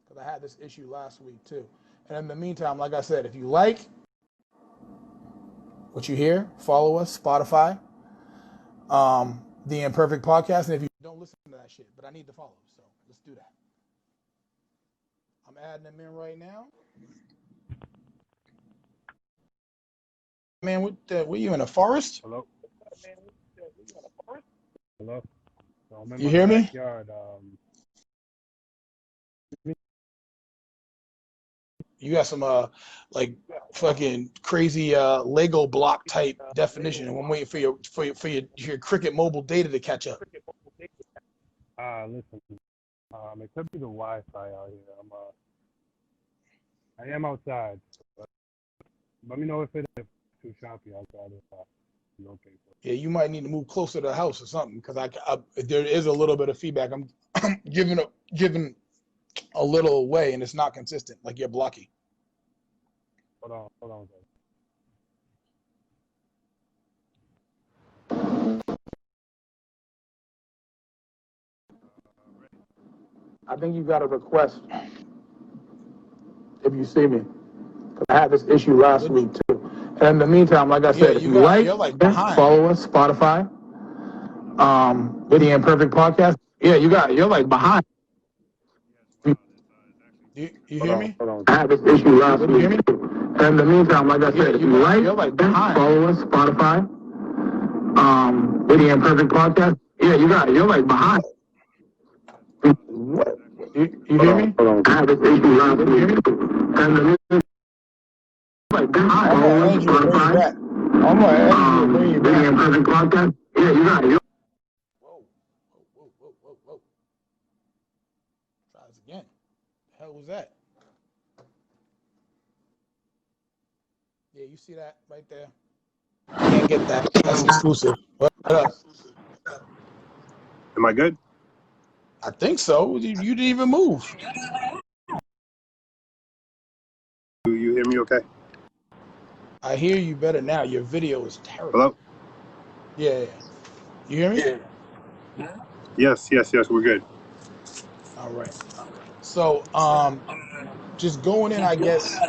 because I had this issue last week too. And in the meantime, like I said, if you like what you hear, follow us, Spotify, the Imperfect Podcast. And if you don't listen to that shit, but I need to follow, so let's do that. I'm adding them in right now. Man, what you in a forest? Hello. Hello. So you hear me? Backyard, You got some like fucking crazy Lego block type definition, and I'm waiting for your Cricket mobile data to catch up. Listen, it could be the Wi-Fi out here. I am outside. But let me know if it's too choppy outside. Okay. Yeah, you might need to move closer to the house or something, because there is a little bit of feedback. I'm giving a little away, and it's not consistent. Like you're blocky. Hold on. I think you got a request if you see me. I had this issue last week too. And in the meantime, like I said, if you like follow us, Spotify, with the Imperfect Podcast. Yeah, you're like behind. You hear me? I had this issue last week. You hear me? And in the meantime, like I said, if you like behind, follow us, Spotify, with the Imperfect Podcast. Yeah, you're like behind. What? You hear me? I had this issue last week. You hear me? And the meantime, like behind, follow us, Spotify. I'm gonna bring you back. With the Imperfect Podcast. Yeah, Whoa. Try this again. The hell was that? Yeah, you see that right there? Can't get that. That's exclusive. What up? Am I good? I think so. You didn't even move. Do you hear me okay? I hear you better now. Your video is terrible. Hello? Yeah. You hear me? Yeah. Yes, we're good. All right. So, just going in, I guess,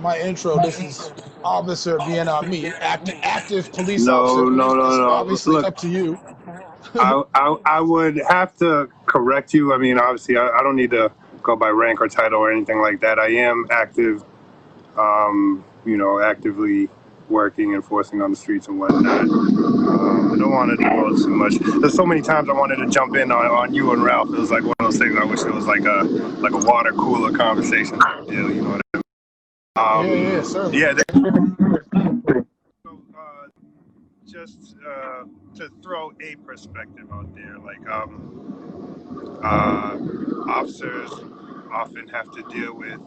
my intro, this is Officer being me, active police officer. No. Obviously, look, up to you. I would have to correct you. I mean, obviously, I don't need to go by rank or title or anything like that. I am active, actively working, enforcing on the streets and whatnot. I don't want to divulge too much. There's so many times I wanted to jump in on you and Ralph. It was like one of those things. I wish it was like a water cooler conversation deal. You know what I mean? Yeah, certainly. Yeah. So, just to throw a perspective out there, like officers often have to deal with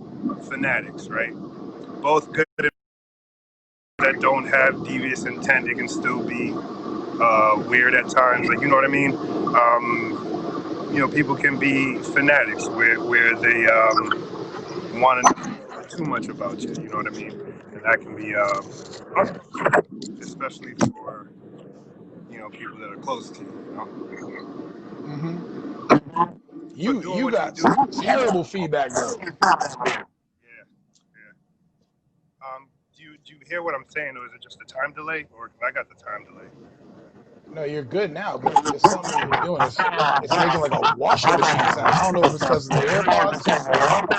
fanatics, right? Both good and that don't have devious intent. It can still be weird at times, like, you know what I mean? People can be fanatics where they want to know too much about you, you know what I mean? And that can be especially for people that are close to you, you know? Mm-hmm. You got terrible feedback though. Yeah. Do you hear what I'm saying, or is it just a time delay? Or I got the time delay? No, you're good now, but it's something you're doing. It's making like a washing machine sound. I don't know if it's because of the AirPods or what.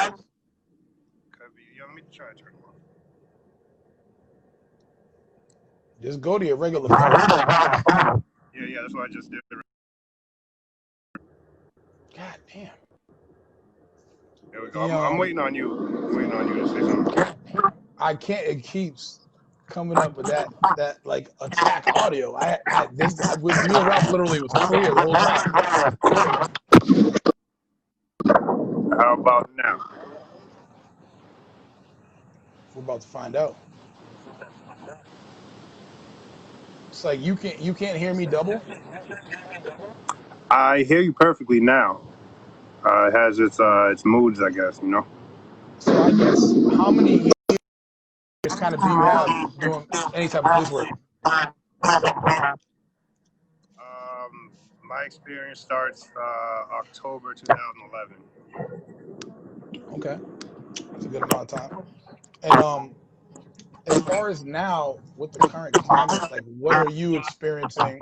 Could be. Yo, let me try to turn them off. Just go to your regular phone. Yeah, that's what I just did. God damn. There we go. I'm waiting on you. I'm waiting on you to say something. I can't. It keeps coming up with that like attack audio. This with me and Ralph literally was clear the whole time. How about now? We're about to find out. It's like you can't hear me double. I hear you perfectly now. It has its moods, I guess. You know. So I guess how many years kind of do you have doing any type of police work? My experience starts October 2011. Okay, that's a good amount of time. And as far as now with the current climate, like what are you experiencing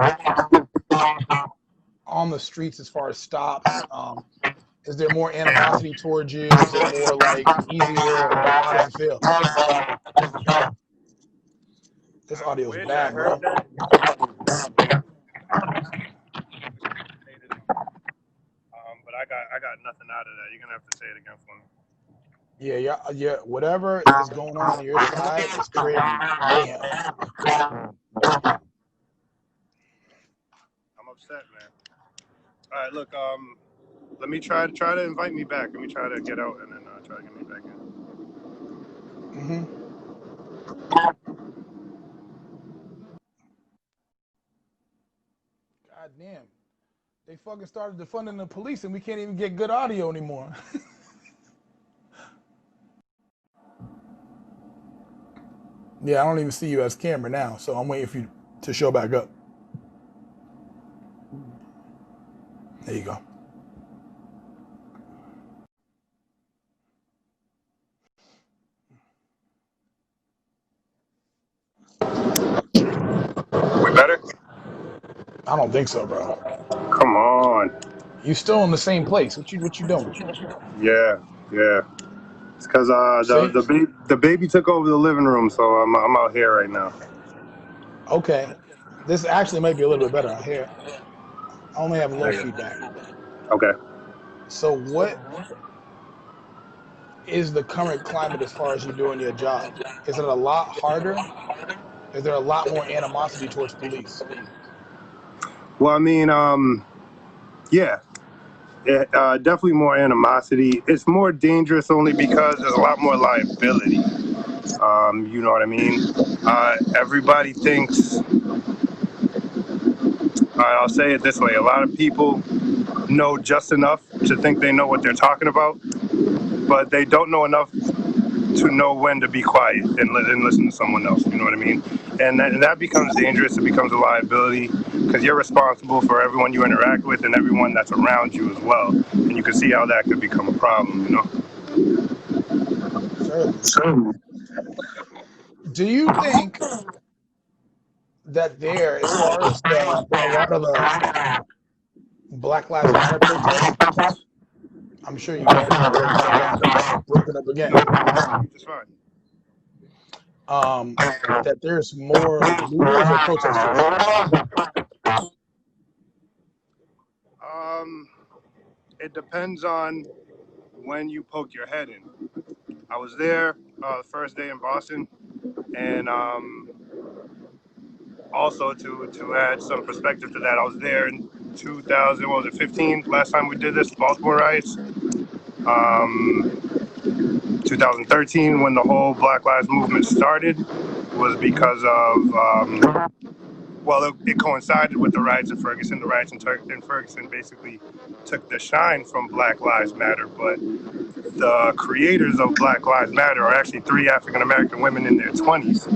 on the streets as far as stops? Is there more animosity towards you? Is it more like easier, or how does it feel? This audio is Wish I bad, heard bro. that. But I got nothing out of that. You're gonna have to say it again for me. Yeah. Whatever is going on your side is creating mayhem. I'm upset, man. All right, look. Let me try to invite me back. Let me try to get out and then try to get me back in. Mm-hmm. God damn. They fucking started defunding the police and we can't even get good audio anymore. Yeah, I don't even see you as camera now, so I'm waiting for you to show back up. There you go. We better? I don't think so, bro. Come on. You still in the same place. What you doing? Yeah. It's because See? the baby took over the living room, so I'm out here right now. Okay. This actually might be a little bit better out here. I only have low feedback. Okay. So what is the current climate as far as you doing your job? Is it a lot harder? Is there a lot more animosity towards police? Well, I mean, yeah. Definitely more animosity. It's more dangerous only because there's a lot more liability. You know what I mean? Everybody thinks, I'll say it this way, a lot of people know just enough to think they know what they're talking about, but they don't know enough to know when to be quiet and listen to someone else. You know what I mean? And that becomes dangerous. It becomes a liability because you're responsible for everyone you interact with and everyone that's around you as well. And you can see how that could become a problem, you know? Certainly. Do you think that there, as far as a lot of the Black Lives Matter protests, I'm sure you don't know. We're on the same line, but just looking up again. It's fine. That there's more looters or protesters. It depends on when you poke your head in. I was there the first day in Boston, and also to add some perspective to that, I was there in 2015, last time we did this, Baltimore riots. 2013, when the whole Black Lives Movement started, was because of, it coincided with the riots in Ferguson. The riots in Ferguson basically took the shine from Black Lives Matter, but the creators of Black Lives Matter are actually 3 African American women in their 20s.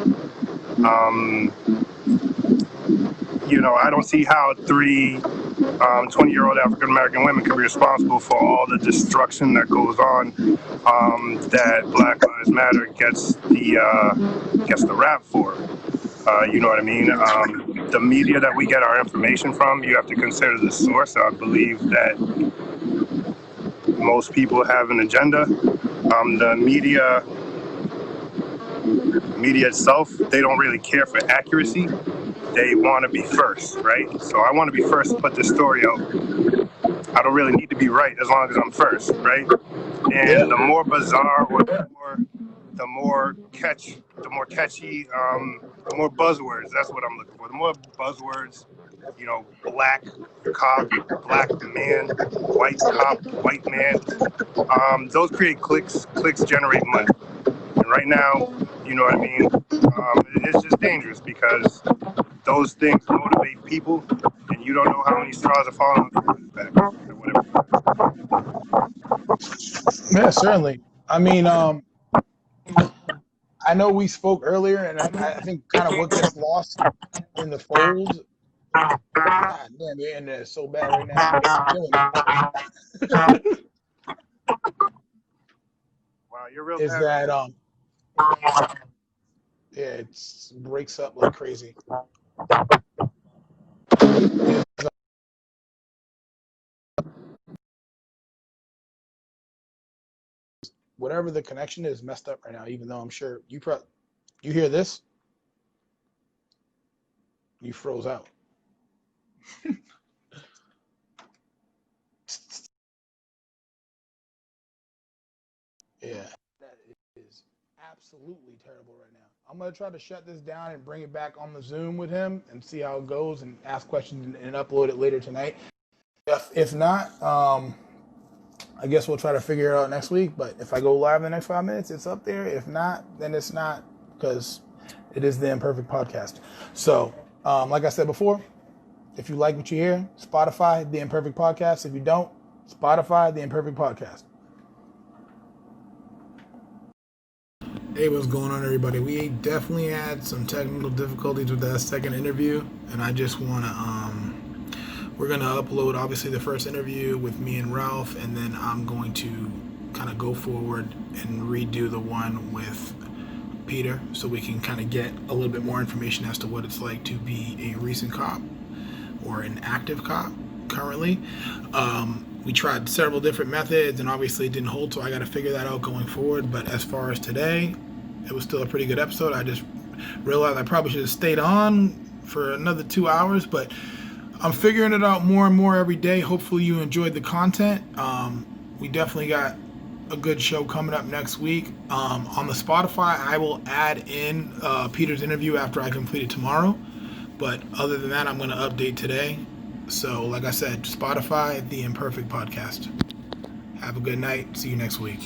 You know, I don't see how 3 20-year-old African American women can be responsible for all the destruction that goes on. That Black Lives Matter gets the rap for. You know what I mean? the media that we get our information from, you have to consider the source. I believe that most people have an agenda. The media itself, they don't really care for accuracy. They want to be first, right? So I want to be first to put this story out. I don't really need to be right as long as I'm first, right? And the more bizarre or the more catchy, the more buzzwords, that's what I'm looking for. The more buzzwords, black cop, black man, white cop, white man, those create clicks generate money. And right now, you know what I mean? It's just dangerous because those things motivate people, and you don't know how many straws are falling on your back or whatever. Yeah, certainly. I mean, I know we spoke earlier, and I think kind of what gets lost in the fold. God damn, your internet is so bad right now. It's killing me. Wow, you're real Is bad. that yeah, it breaks up like crazy. Whatever the connection is messed up right now, even though I'm sure you hear this, you froze out. Yeah, that is absolutely terrible right now. I'm gonna try to shut this down and bring it back on the Zoom with him and see how it goes and ask questions and upload it later tonight. If not, I guess we'll try to figure it out next week. But if I go live in the next 5 minutes, it's up there. If not, then it's not, because it is the Imperfect podcast. So, like I said before, if you like what you hear, Spotify, the Imperfect podcast. If you don't, Spotify, the Imperfect podcast. Hey, what's going on, everybody? We definitely had some technical difficulties with that second interview, and I just want to, we're going to upload, obviously, the first interview with me and Ralph, and then I'm going to kind of go forward and redo the one with Peter so we can kind of get a little bit more information as to what it's like to be a recent cop or an active cop currently. We tried several different methods, and obviously it didn't hold, so I got to figure that out going forward. But as far as today, it was still a pretty good episode. I just realized I probably should have stayed on for another 2 hours, but I'm figuring it out more and more every day. Hopefully you enjoyed the content. We definitely got a good show coming up next week. On the Spotify, I will add in Peter's interview after I complete it tomorrow. But other than that, I'm going to update today. So, like I said, Spotify, the Imperfect podcast. Have a good night. See you next week.